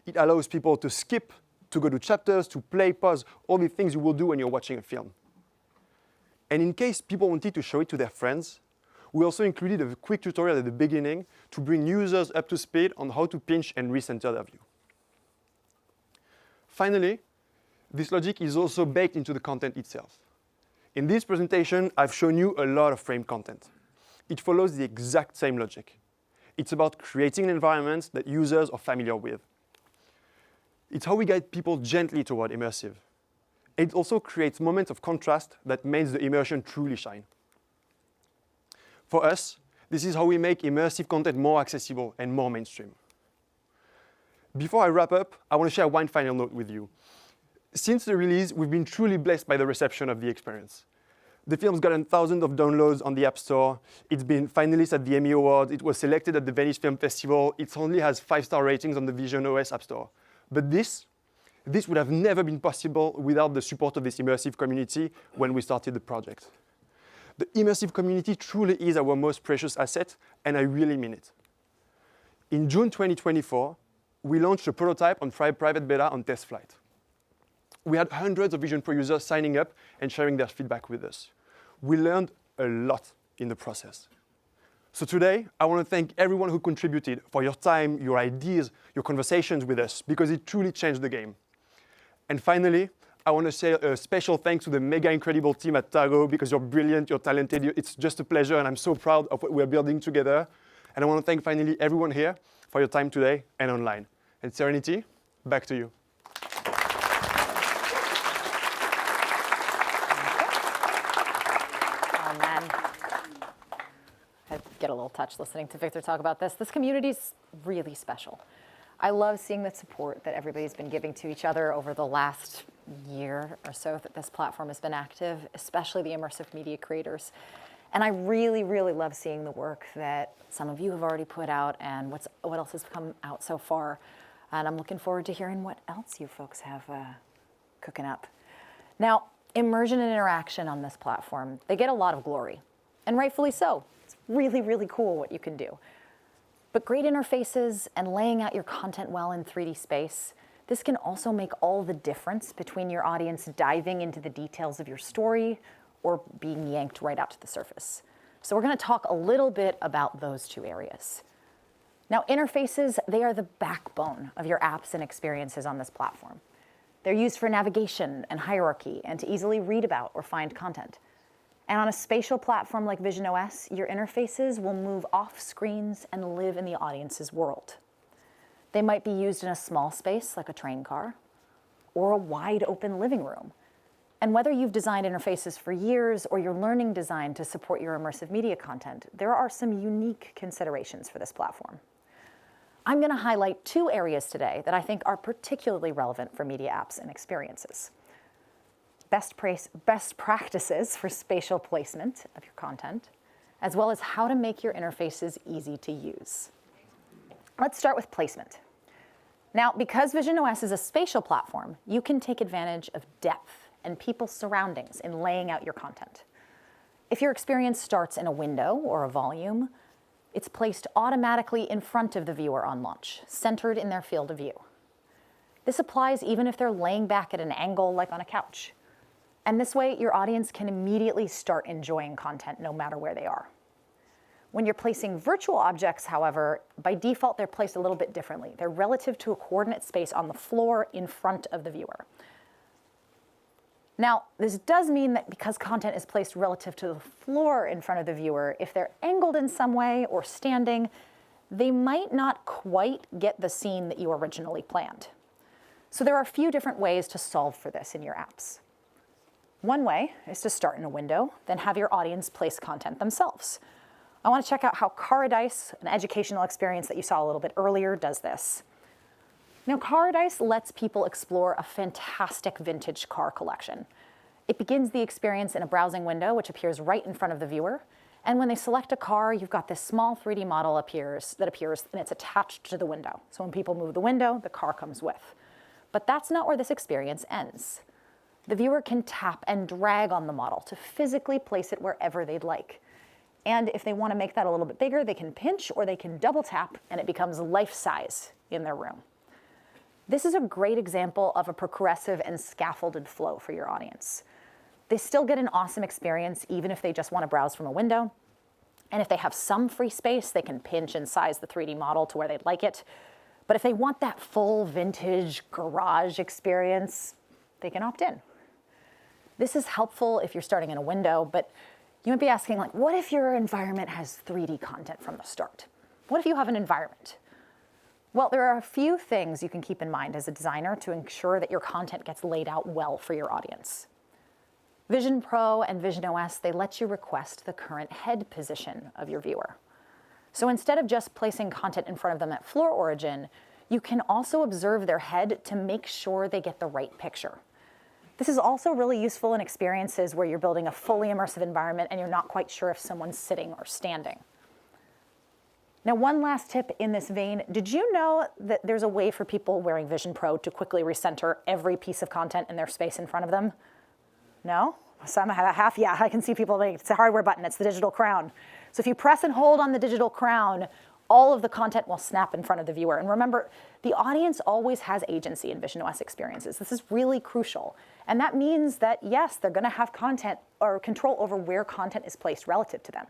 It allows people to skip, to go to chapters, to play, pause, all the things you will do when you're watching a film. And in case people wanted to show it to their friends, we also included a quick tutorial at the beginning to bring users up to speed on how to pinch and recenter their view. Finally, this logic is also baked into the content itself. In this presentation, I've shown you a lot of frame content. It follows the exact same logic. It's about creating an environment that users are familiar with. It's how we guide people gently toward immersive. It also creates moments of contrast that makes the immersion truly shine. For us, this is how we make immersive content more accessible and more mainstream. Before I wrap up, I want to share one final note with you. Since the release, we've been truly blessed by the reception of the experience. The film's gotten thousands of downloads on the App Store. It's been finalist at the Emmy Awards. It was selected at the Venice Film Festival. It only has 5-star ratings on the visionOS App Store. But this would have never been possible without the support of this immersive community when we started the project. The immersive community truly is our most precious asset, and I really mean it. In June 2024, we launched a prototype on private beta on test flight. We had hundreds of Vision Pro users signing up and sharing their feedback with us. We learned a lot in the process. So today, I want to thank everyone who contributed for your time, your ideas, your conversations with us, because it truly changed the game. And finally, I want to say a special thanks to the mega incredible team at Targo, because you're brilliant, you're talented, it's just a pleasure, and I'm so proud of what we're building together. And I want to thank finally everyone here for your time today and online. And Serenity, back to you. Oh, man. I get a little touched listening to Victor talk about this. This community's really special. I love seeing the support that everybody's been giving to each other over the last year or so that this platform has been active, especially the immersive media creators. And I really, really love seeing the work that some of you have already put out and what else has come out so far. And I'm looking forward to hearing what else you folks have cooking up. Now, immersion and interaction on this platform, they get a lot of glory. And rightfully so. It's really, really cool what you can do. But great interfaces and laying out your content well in 3D space, this can also make all the difference between your audience diving into the details of your story or being yanked right out to the surface. So we're going to talk a little bit about those two areas. Now, interfaces, they are the backbone of your apps and experiences on this platform. They're used for navigation and hierarchy and to easily read about or find content. And on a spatial platform like visionOS, your interfaces will move off screens and live in the audience's world. They might be used in a small space like a train car or a wide open living room. And whether you've designed interfaces for years or you're learning design to support your immersive media content, there are some unique considerations for this platform. I'm going to highlight two areas today that I think are particularly relevant for media apps and experiences. Best practices for spatial placement of your content, as well as how to make your interfaces easy to use. Let's start with placement. Now, because visionOS is a spatial platform, you can take advantage of depth and people's surroundings in laying out your content. If your experience starts in a window or a volume, it's placed automatically in front of the viewer on launch, centered in their field of view. This applies even if they're laying back at an angle like on a couch. And this way, your audience can immediately start enjoying content no matter where they are. When you're placing virtual objects, however, by default, they're placed a little bit differently. They're relative to a coordinate space on the floor in front of the viewer. Now, this does mean that because content is placed relative to the floor in front of the viewer, if they're angled in some way or standing, they might not quite get the scene that you originally planned. So there are a few different ways to solve for this in your apps. One way is to start in a window, then have your audience place content themselves. I want to check out how Paradise, an educational experience that you saw a little bit earlier, does this. Now, Paradise lets people explore a fantastic vintage car collection. It begins the experience in a browsing window, which appears right in front of the viewer. And when they select a car, you've got this small 3D model that appears, and it's attached to the window. So when people move the window, the car comes with. But that's not where this experience ends. The viewer can tap and drag on the model to physically place it wherever they'd like. And if they want to make that a little bit bigger, they can pinch or they can double tap, and it becomes life-size in their room. This is a great example of a progressive and scaffolded flow for your audience. They still get an awesome experience even if they just want to browse from a window. And if they have some free space, they can pinch and size the 3D model to where they'd like it. But if they want that full vintage garage experience, they can opt in. This is helpful if you're starting in a window, but you might be asking, like, what if your environment has 3D content from the start? What if you have an environment? Well, there are a few things you can keep in mind as a designer to ensure that your content gets laid out well for your audience. Vision Pro and visionOS, they let you request the current head position of your viewer. So instead of just placing content in front of them at floor origin, you can also observe their head to make sure they get the right picture. This is also really useful in experiences where you're building a fully immersive environment and you're not quite sure if someone's sitting or standing. Now, one last tip in this vein, did you know that there's a way for people wearing Vision Pro to quickly recenter every piece of content in their space in front of them? No? Some have half, yeah, I can see people like, it's a hardware button, it's the digital crown. So if you press and hold on the digital crown, all of the content will snap in front of the viewer. And remember, the audience always has agency in visionOS experiences. This is really crucial. And that means that, yes, they're going to have content or control over where content is placed relative to them.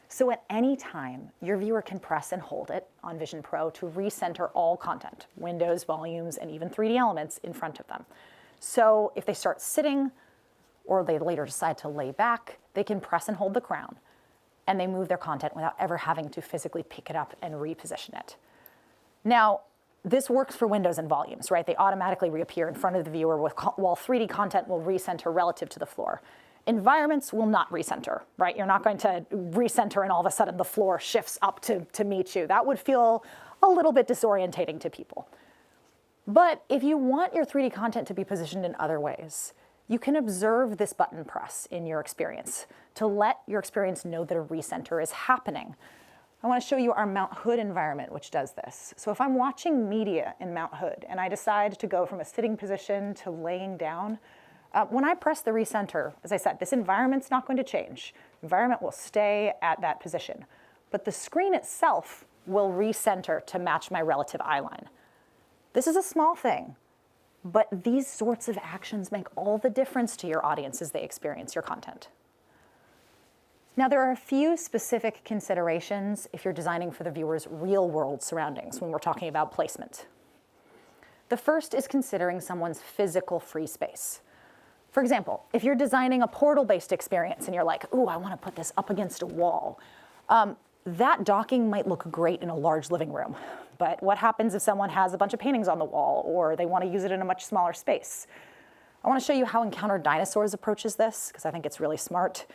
So at any time, your viewer can press and hold it on Vision Pro to recenter all content, windows, volumes, and even 3D elements in front of them. So if they start sitting or they later decide to lay back, they can press and hold the crown, and they move their content without ever having to physically pick it up and reposition it. Now, this works for windows and volumes, right? They automatically reappear in front of the viewer while 3D content will recenter relative to the floor. Environments will not recenter, right? You're not going to recenter and all of a sudden the floor shifts up to meet you. That would feel a little bit disorientating to people. But if you want your 3D content to be positioned in other ways, you can observe this button press in your experience to let your experience know that a recenter is happening. I want to show you our Mount Hood environment, which does this. So if I'm watching media in Mount Hood and I decide to go from a sitting position to laying down, When I press the recenter, as I said, this environment's not going to change. Environment will stay at that position. But the screen itself will recenter to match my relative eye line. This is a small thing, but these sorts of actions make all the difference to your audience as they experience your content. Now, there are a few specific considerations if you're designing for the viewer's real-world surroundings when we're talking about placement. The first is considering someone's physical free space. For example, if you're designing a portal-based experience and you're like, ooh, I want to put this up against a wall, that docking might look great in a large living room. But what happens if someone has a bunch of paintings on the wall or they want to use it in a much smaller space? I want to show you how Encounter Dinosaurs approaches this, because I think it's really smart.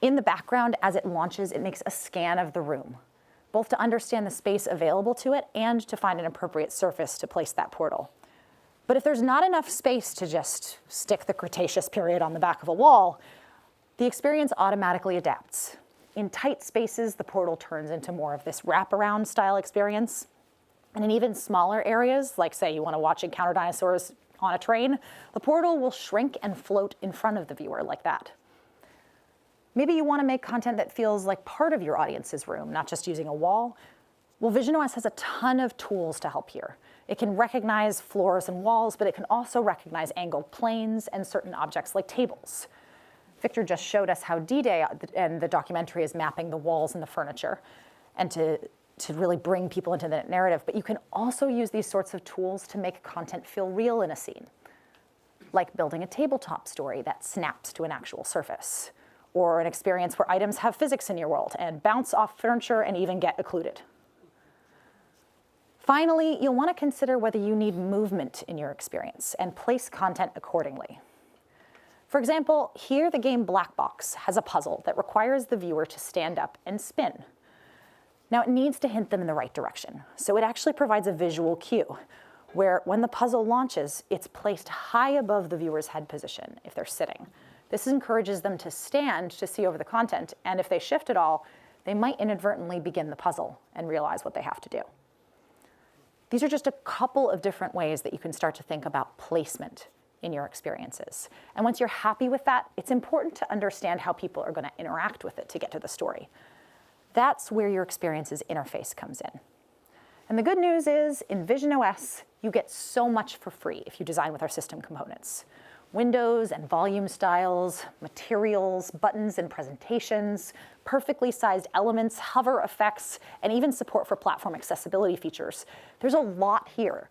In the background, as it launches, it makes a scan of the room, both to understand the space available to it and to find an appropriate surface to place that portal. But if there's not enough space to just stick the Cretaceous period on the back of a wall, the experience automatically adapts. In tight spaces, the portal turns into more of this wraparound style experience. And in even smaller areas, like say you want to watch Encounter Dinosaurs on a train, the portal will shrink and float in front of the viewer like that. Maybe you want to make content that feels like part of your audience's room, not just using a wall. Well, visionOS has a ton of tools to help here. It can recognize floors and walls, but it can also recognize angled planes and certain objects like tables. Victor just showed us how D-Day and the documentary is mapping the walls and the furniture and to really bring people into the narrative. But you can also use these sorts of tools to make content feel real in a scene, like building a tabletop story that snaps to an actual surface, or an experience where items have physics in your world and bounce off furniture and even get occluded. Finally, you'll want to consider whether you need movement in your experience and place content accordingly. For example, here the game Black Box has a puzzle that requires the viewer to stand up and spin. Now it needs to hint them in the right direction, so it actually provides a visual cue where when the puzzle launches, it's placed high above the viewer's head position if they're sitting. This encourages them to stand to see over the content, and if they shift at all, they might inadvertently begin the puzzle and realize what they have to do. These are just a couple of different ways that you can start to think about placement in your experiences. And once you're happy with that, it's important to understand how people are going to interact with it to get to the story. That's where your experience's interface comes in. And the good news is, in visionOS, you get so much for free if you design with our system components. Windows and volume styles, materials, buttons and presentations, perfectly sized elements, hover effects, and even support for platform accessibility features. There's a lot here.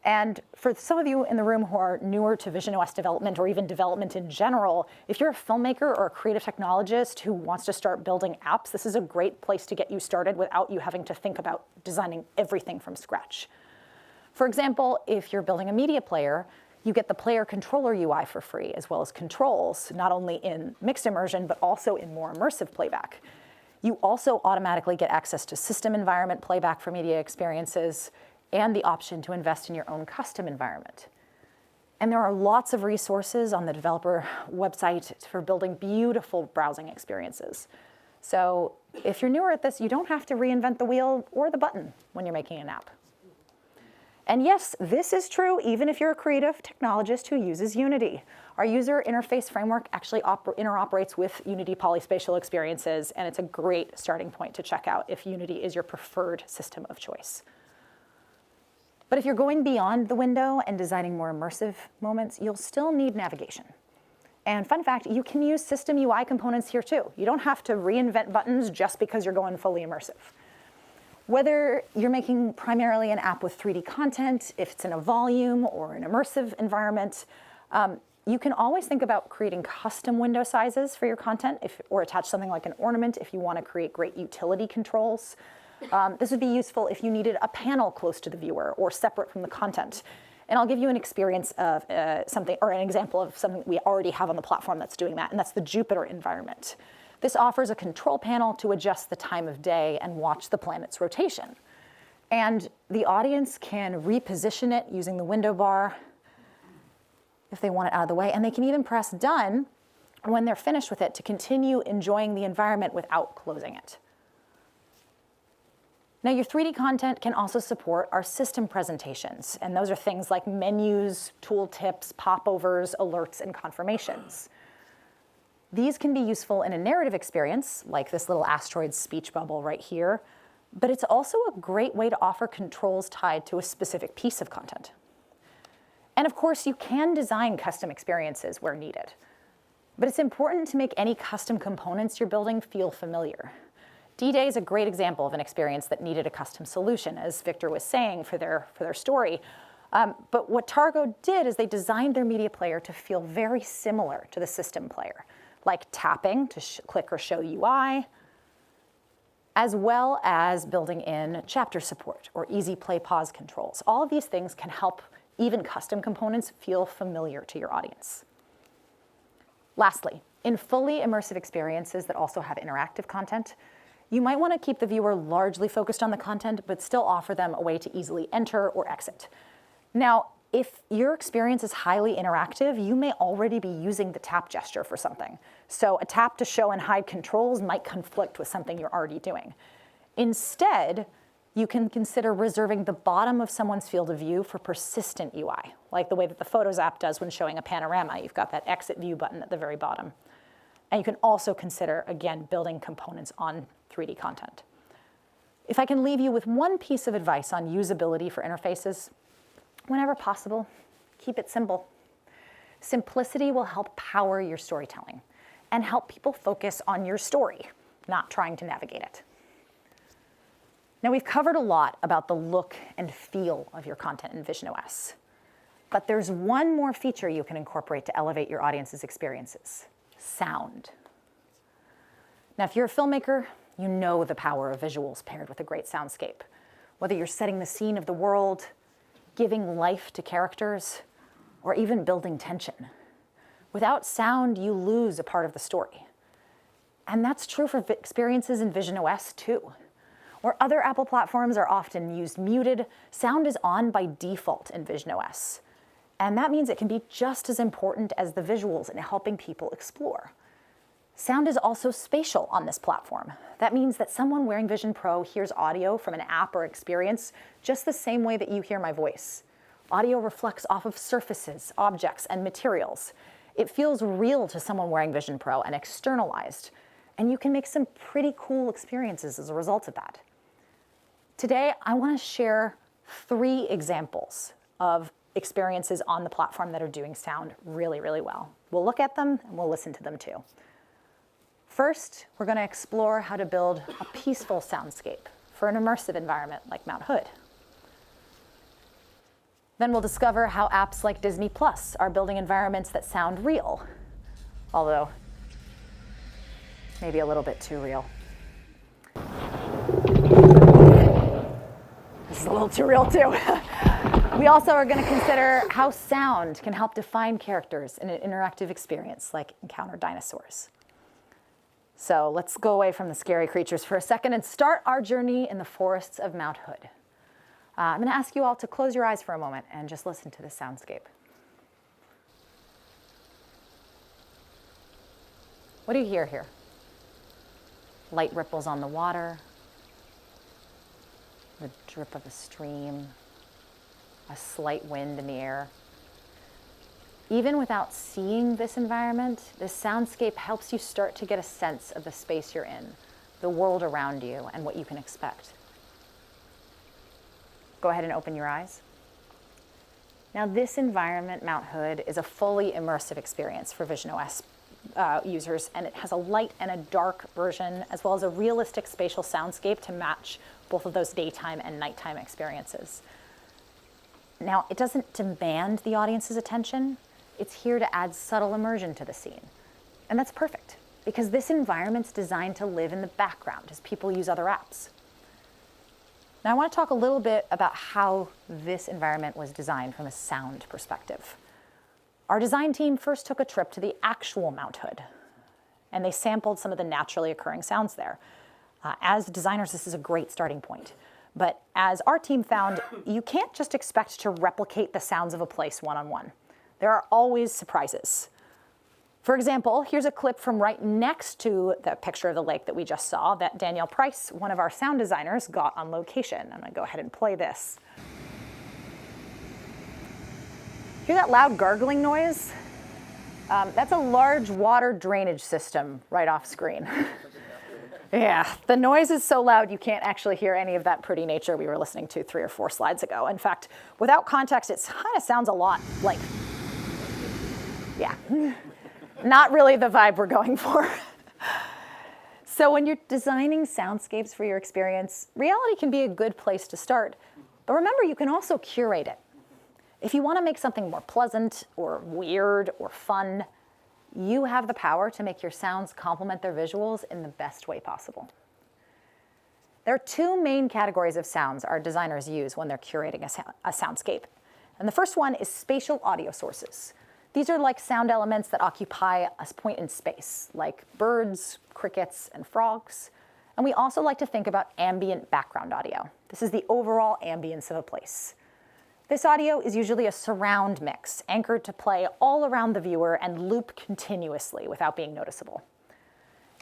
And for some of you in the room who are newer to visionOS development or even development in general, if you're a filmmaker or a creative technologist who wants to start building apps, this is a great place to get you started without you having to think about designing everything from scratch. For example, if you're building a media player, you get the player controller UI for free, as well as controls, not only in mixed immersion, but also in more immersive playback. You also automatically get access to system environment playback for media experiences and the option to invest in your own custom environment. And there are lots of resources on the developer website for building beautiful browsing experiences. So if you're newer at this, you don't have to reinvent the wheel or the button when you're making an app. And yes, this is true even if you're a creative technologist who uses Unity. Our user interface framework actually interoperates with Unity polyspatial experiences, and it's a great starting point to check out if Unity is your preferred system of choice. But if you're going beyond the window and designing more immersive moments, you'll still need navigation. And fun fact, you can use system UI components here too. You don't have to reinvent buttons just because you're going fully immersive. Whether you're making primarily an app with 3D content, if it's in a volume or an immersive environment, you can always think about creating custom window sizes for your content or attach something like an ornament if you want to create great utility controls. This would be useful if you needed a panel close to the viewer or separate from the content. And I'll give you an experience of something, or an example of something we already have on the platform that's doing that, and that's the Jupiter environment. This offers a control panel to adjust the time of day and watch the planet's rotation. And the audience can reposition it using the window bar if they want it out of the way, and they can even press done when they're finished with it to continue enjoying the environment without closing it. Now, your 3D content can also support our system presentations, and those are things like menus, tooltips, popovers, alerts, and confirmations. These can be useful in a narrative experience, like this little asteroid speech bubble right here, but it's also a great way to offer controls tied to a specific piece of content. And of course, you can design custom experiences where needed, but it's important to make any custom components you're building feel familiar. D-Day is a great example of an experience that needed a custom solution, as Victor was saying, for their story. But what Targo did is they designed their media player to feel very similar to the system player, like tapping to click or show UI, as well as building in chapter support or easy play pause controls. All of these things can help even custom components feel familiar to your audience. Lastly, in fully immersive experiences that also have interactive content, you might want to keep the viewer largely focused on the content, but still offer them a way to easily enter or exit. Now, if your experience is highly interactive, you may already be using the tap gesture for something. So a tap to show and hide controls might conflict with something you're already doing. Instead, you can consider reserving the bottom of someone's field of view for persistent UI, like the way that the Photos app does when showing a panorama. You've got that exit view button at the very bottom. And you can also consider, again, building components on 3D content. If I can leave you with one piece of advice on usability for interfaces, whenever possible, keep it simple. Simplicity will help power your storytelling and help people focus on your story, not trying to navigate it. Now, we've covered a lot about the look and feel of your content in visionOS, but there's one more feature you can incorporate to elevate your audience's experiences: sound. Now, if you're a filmmaker, you know the power of visuals paired with a great soundscape. Whether you're setting the scene of the world, giving life to characters, or even building tension. Without sound, you lose a part of the story. And that's true for experiences in visionOS too. Where other Apple platforms are often used muted, sound is on by default in visionOS. And that means it can be just as important as the visuals in helping people explore. Sound is also spatial on this platform. That means that someone wearing Vision Pro hears audio from an app or experience just the same way that you hear my voice. Audio reflects off of surfaces, objects, and materials. It feels real to someone wearing Vision Pro and externalized, and you can make some pretty cool experiences as a result of that. Today, I want to share 3 examples of experiences on the platform that are doing sound really, really well. We'll look at them and we'll listen to them too. First, we're going to explore how to build a peaceful soundscape for an immersive environment like Mount Hood. Then we'll discover how apps like Disney Plus are building environments that sound real, although maybe a little bit too real. This is a little too real too. We also are going to consider how sound can help define characters in an interactive experience like Encounter Dinosaurs. So let's go away from the scary creatures for a second and start our journey in the forests of Mount Hood. I'm going to ask you all to close your eyes for a moment and just listen to the soundscape. What do you hear here? Light ripples on the water, the drip of a stream, a slight wind in the air. Even without seeing this environment, this soundscape helps you start to get a sense of the space you're in, the world around you, and what you can expect. Go ahead and open your eyes. Now, this environment, Mount Hood, is a fully immersive experience for visionOS users, and it has a light and a dark version, as well as a realistic spatial soundscape to match both of those daytime and nighttime experiences. Now, it doesn't demand the audience's attention. It's here to add subtle immersion to the scene. And that's perfect, because this environment's designed to live in the background as people use other apps. Now, I want to talk a little bit about how this environment was designed from a sound perspective. Our design team first took a trip to the actual Mount Hood, and they sampled some of the naturally occurring sounds there. As designers, this is a great starting point. But as our team found, you can't just expect to replicate the sounds of a place one-on-one. There are always surprises. For example, here's a clip from right next to the picture of the lake that we just saw that Danielle Price, one of our sound designers, got on location. I'm gonna go ahead and play this. Hear that loud gargling noise? That's a large water drainage system right off screen. Yeah, the noise is so loud you can't actually hear any of that pretty nature we were listening to 3 or 4 slides ago. In fact, without context, it kind of sounds a lot like, yeah, not really the vibe we're going for. So when you're designing soundscapes for your experience, reality can be a good place to start. But remember, you can also curate it. If you want to make something more pleasant or weird or fun, you have the power to make your sounds complement their visuals in the best way possible. There are 2 main categories of sounds our designers use when they're curating a soundscape. And the first one is spatial audio sources. These are like sound elements that occupy a point in space, like birds, crickets, and frogs. And we also like to think about ambient background audio. This is the overall ambience of a place. This audio is usually a surround mix, anchored to play all around the viewer and loop continuously without being noticeable.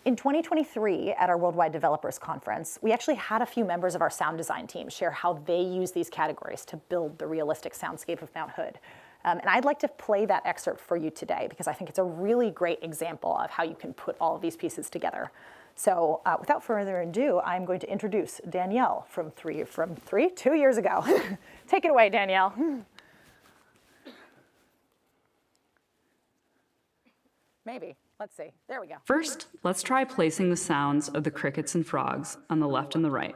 In 2023, at our Worldwide Developers Conference, we actually had a few members of our sound design team share how they use these categories to build the realistic soundscape of Mount Hood. And I'd like to play that excerpt for you today because I think it's a really great example of how you can put all of these pieces together. So without further ado, I'm going to introduce Danielle from 2 years ago. Take it away, Danielle. Maybe. Let's see. There we go. First, let's try placing the sounds of the crickets and frogs on the left and the right.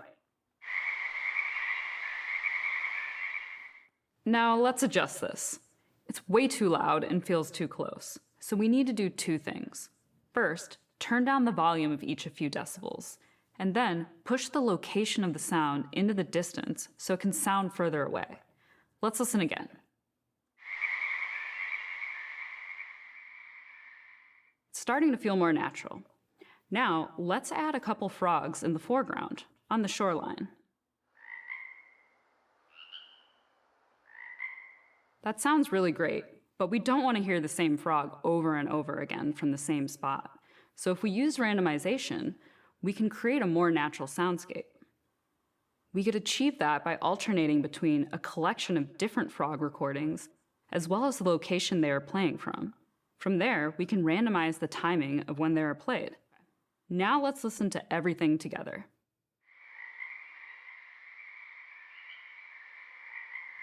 Now let's adjust this. It's way too loud and feels too close. So we need to do 2 things. First, turn down the volume of each a few decibels, and then push the location of the sound into the distance so it can sound further away. Let's listen again. It's starting to feel more natural. Now, let's add a couple frogs in the foreground, on the shoreline. That sounds really great, but we don't want to hear the same frog over and over again from the same spot. So if we use randomization, we can create a more natural soundscape. We could achieve that by alternating between a collection of different frog recordings, as well as the location they are playing from. From there, we can randomize the timing of when they are played. Now let's listen to everything together.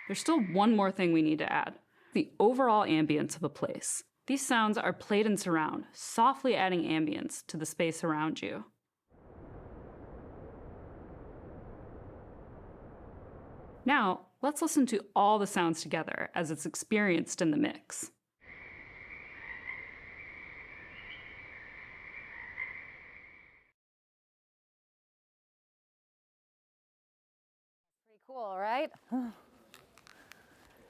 There's still one more thing we need to add: the overall ambience of a place. These sounds are played in surround, softly adding ambience to the space around you. Now, let's listen to all the sounds together as it's experienced in the mix. Pretty cool, right?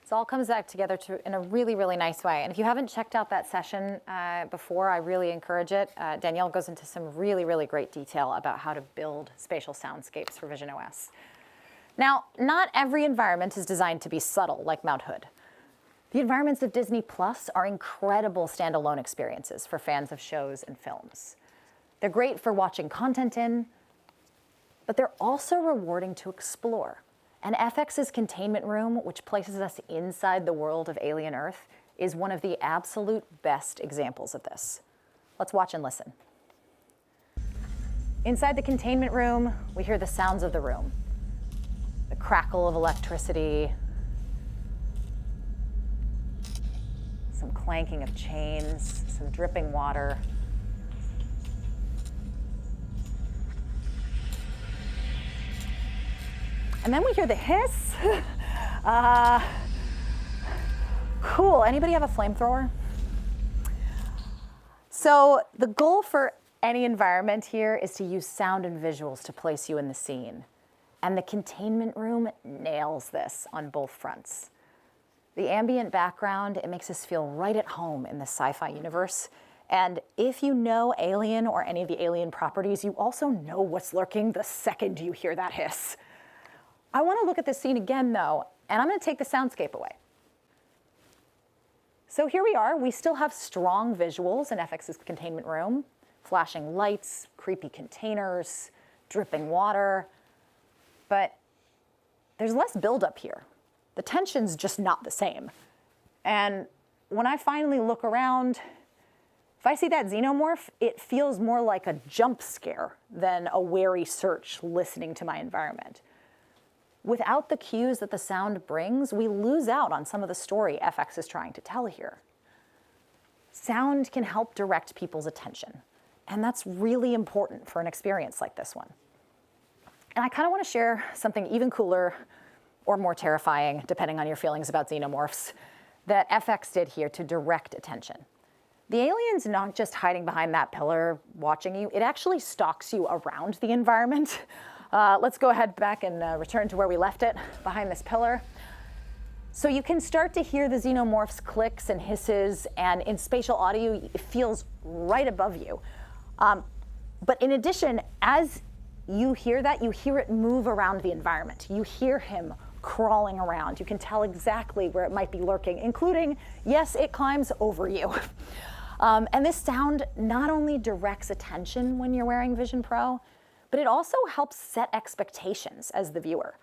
It all comes back together in a really, really nice way. And if you haven't checked out that session before, I really encourage it. Danielle goes into some really, really great detail about how to build spatial soundscapes for visionOS. Now, not every environment is designed to be subtle like Mount Hood. The environments of Disney Plus are incredible standalone experiences for fans of shows and films. They're great for watching content in, but they're also rewarding to explore. And FX's containment room, which places us inside the world of Alien Earth, is one of the absolute best examples of this. Let's watch and listen. Inside the containment room, we hear the sounds of the room. The crackle of electricity, some clanking of chains, some dripping water. And then we hear the hiss. Cool. Anybody have a flamethrower? So the goal for any environment here is to use sound and visuals to place you in the scene. And the containment room nails this on both fronts. The ambient background, it makes us feel right at home in the sci-fi universe. And if you know Alien or any of the Alien properties, you also know what's lurking the second you hear that hiss. I want to look at this scene again, though, and I'm going to take the soundscape away. So here we are. We still have strong visuals in FX's containment room, flashing lights, creepy containers, dripping water, but there's less buildup here. The tension's just not the same. And when I finally look around, if I see that xenomorph, it feels more like a jump scare than a wary search listening to my environment. Without the cues that the sound brings, we lose out on some of the story FX is trying to tell here. Sound can help direct people's attention, and that's really important for an experience like this one. And I kind of want to share something even cooler or more terrifying, depending on your feelings about xenomorphs, that FX did here to direct attention. The alien's not just hiding behind that pillar watching you, it actually stalks you around the environment. Let's go ahead back and return to where we left it, behind this pillar. So you can start to hear the xenomorph's clicks and hisses, and in spatial audio, it feels right above you. But in addition, as you hear that, you hear it move around the environment. You hear him crawling around. You can tell exactly where it might be lurking, including, yes, it climbs over you. And this sound not only directs attention when you're wearing Vision Pro, but it also helps set expectations as the viewer.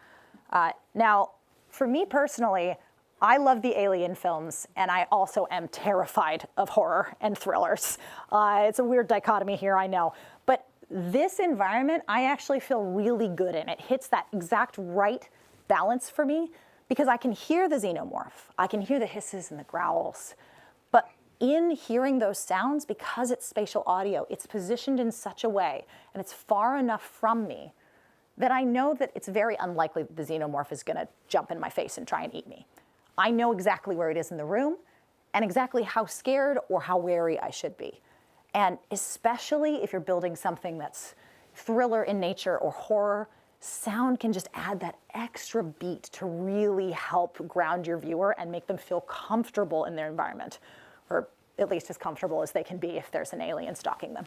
Now, for me personally, I love the Alien films, and I also am terrified of horror and thrillers. It's a weird dichotomy here, I know. But this environment, I actually feel really good in. It hits that exact right balance for me because I can hear the xenomorph. I can hear the hisses and the growls. But in hearing those sounds, because it's spatial audio, it's positioned in such a way and it's far enough from me that I know that it's very unlikely that the xenomorph is going to jump in my face and try and eat me. I know exactly where it is in the room and exactly how scared or how wary I should be. And especially if you're building something that's thriller in nature or horror, sound can just add that extra beat to really help ground your viewer and make them feel comfortable in their environment, or at least as comfortable as they can be if there's an alien stalking them.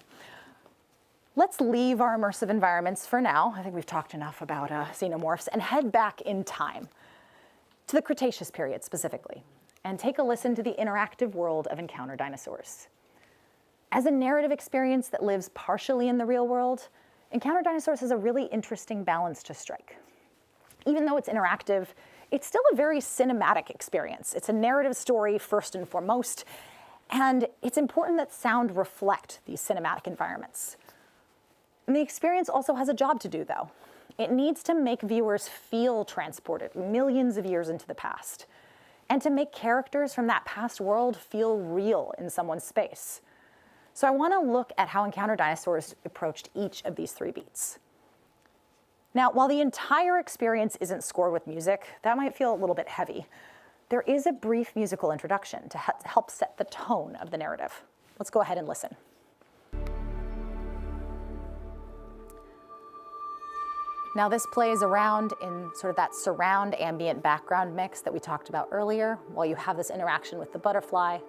Let's leave our immersive environments for now. I think we've talked enough about xenomorphs, and head back in time to the Cretaceous period specifically, and take a listen to the interactive world of Encounter Dinosaurs. As a narrative experience that lives partially in the real world, Encounter Dinosaurs has a really interesting balance to strike. Even though it's interactive, it's still a very cinematic experience. It's a narrative story first and foremost, and it's important that sound reflect these cinematic environments. And the experience also has a job to do, though. It needs to make viewers feel transported millions of years into the past, and to make characters from that past world feel real in someone's space. So I want to look at how Encounter Dinosaurs approached each of these three beats. Now, while the entire experience isn't scored with music, that might feel a little bit heavy. There is a brief musical introduction to help set the tone of the narrative. Let's go ahead and listen. Now this plays around in sort of that surround ambient background mix that we talked about earlier, while you have this interaction with the butterfly.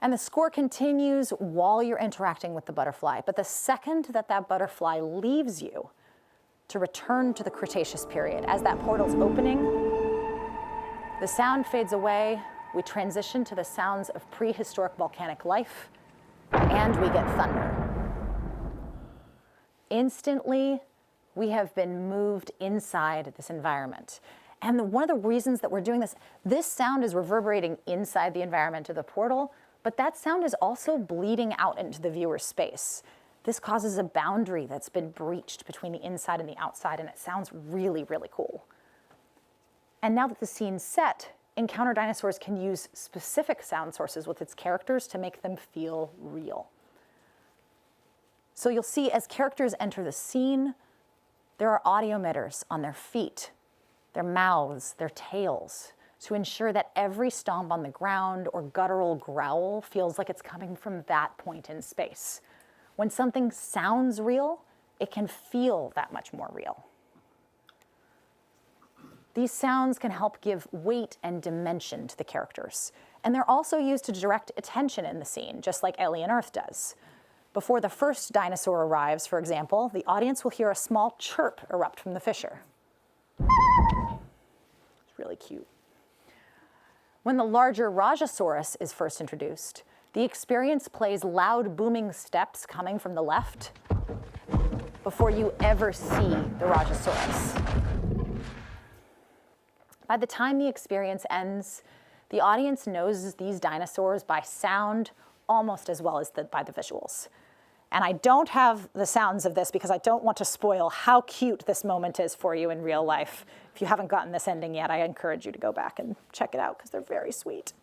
And the score continues while you're interacting with the butterfly. But the second that that butterfly leaves you to return to the Cretaceous period, as that portal's opening, the sound fades away, we transition to the sounds of prehistoric volcanic life, and we get thunder. Instantly, we have been moved inside this environment. And one of the reasons that we're doing this sound is reverberating inside the environment of the portal, but that sound is also bleeding out into the viewer's space. This causes a boundary that's been breached between the inside and the outside, and it sounds really, really cool. And now that the scene's set, Encounter Dinosaurs can use specific sound sources with its characters to make them feel real. So you'll see as characters enter the scene, there are audio emitters on their feet, their mouths, their tails, to ensure that every stomp on the ground or guttural growl feels like it's coming from that point in space. When something sounds real, it can feel that much more real. These sounds can help give weight and dimension to the characters. And they're also used to direct attention in the scene, just like Alien Earth does. Before the first dinosaur arrives, for example, the audience will hear a small chirp erupt from the fissure. It's really cute. When the larger Rajasaurus is first introduced, the experience plays loud booming steps coming from the left before you ever see the Rajasaurus. By the time the experience ends, the audience knows these dinosaurs by sound almost as well as by the visuals. And I don't have the sounds of this because I don't want to spoil how cute this moment is for you in real life. If you haven't gotten this ending yet, I encourage you to go back and check it out because they're very sweet.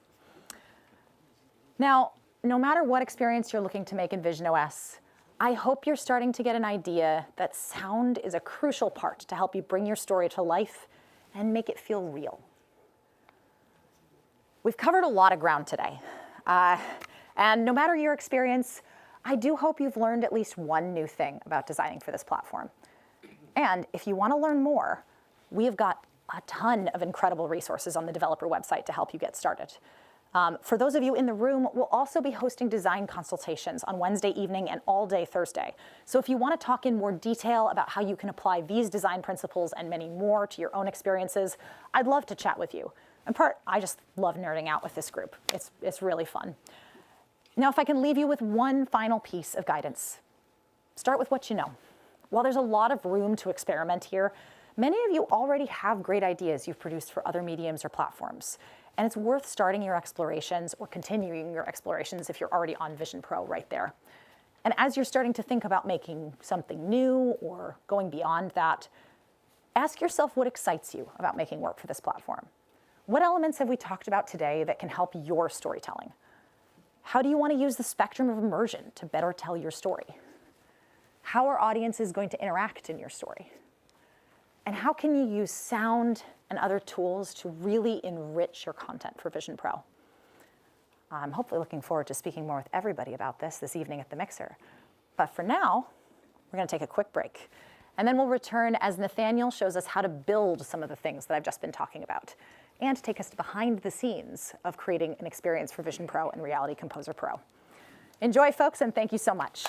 Now, no matter what experience you're looking to make in visionOS, I hope you're starting to get an idea that sound is a crucial part to help you bring your story to life and make it feel real. We've covered a lot of ground today. And no matter your experience, I do hope you've learned at least one new thing about designing for this platform. And if you want to learn more, we have got a ton of incredible resources on the developer website to help you get started. For those of you in the room, we'll also be hosting design consultations on Wednesday evening and all day Thursday. So if you want to talk in more detail about how you can apply these design principles and many more to your own experiences, I'd love to chat with you. In part, I just love nerding out with this group. It's really fun. Now, if I can leave you with one final piece of guidance, start with what you know. While there's a lot of room to experiment here, many of you already have great ideas you've produced for other mediums or platforms. And it's worth starting your explorations or continuing your explorations if you're already on Vision Pro right there. And as you're starting to think about making something new or going beyond that, ask yourself what excites you about making work for this platform. What elements have we talked about today that can help your storytelling? How do you want to use the spectrum of immersion to better tell your story? How are audiences going to interact in your story? And how can you use sound and other tools to really enrich your content for Vision Pro? I'm hopefully looking forward to speaking more with everybody about this evening at the Mixer. But for now, we're going to take a quick break. And then we'll return as Nathaniel shows us how to build some of the things that I've just been talking about, and take us behind the scenes of creating an experience for Vision Pro and Reality Composer Pro. Enjoy, folks, and thank you so much.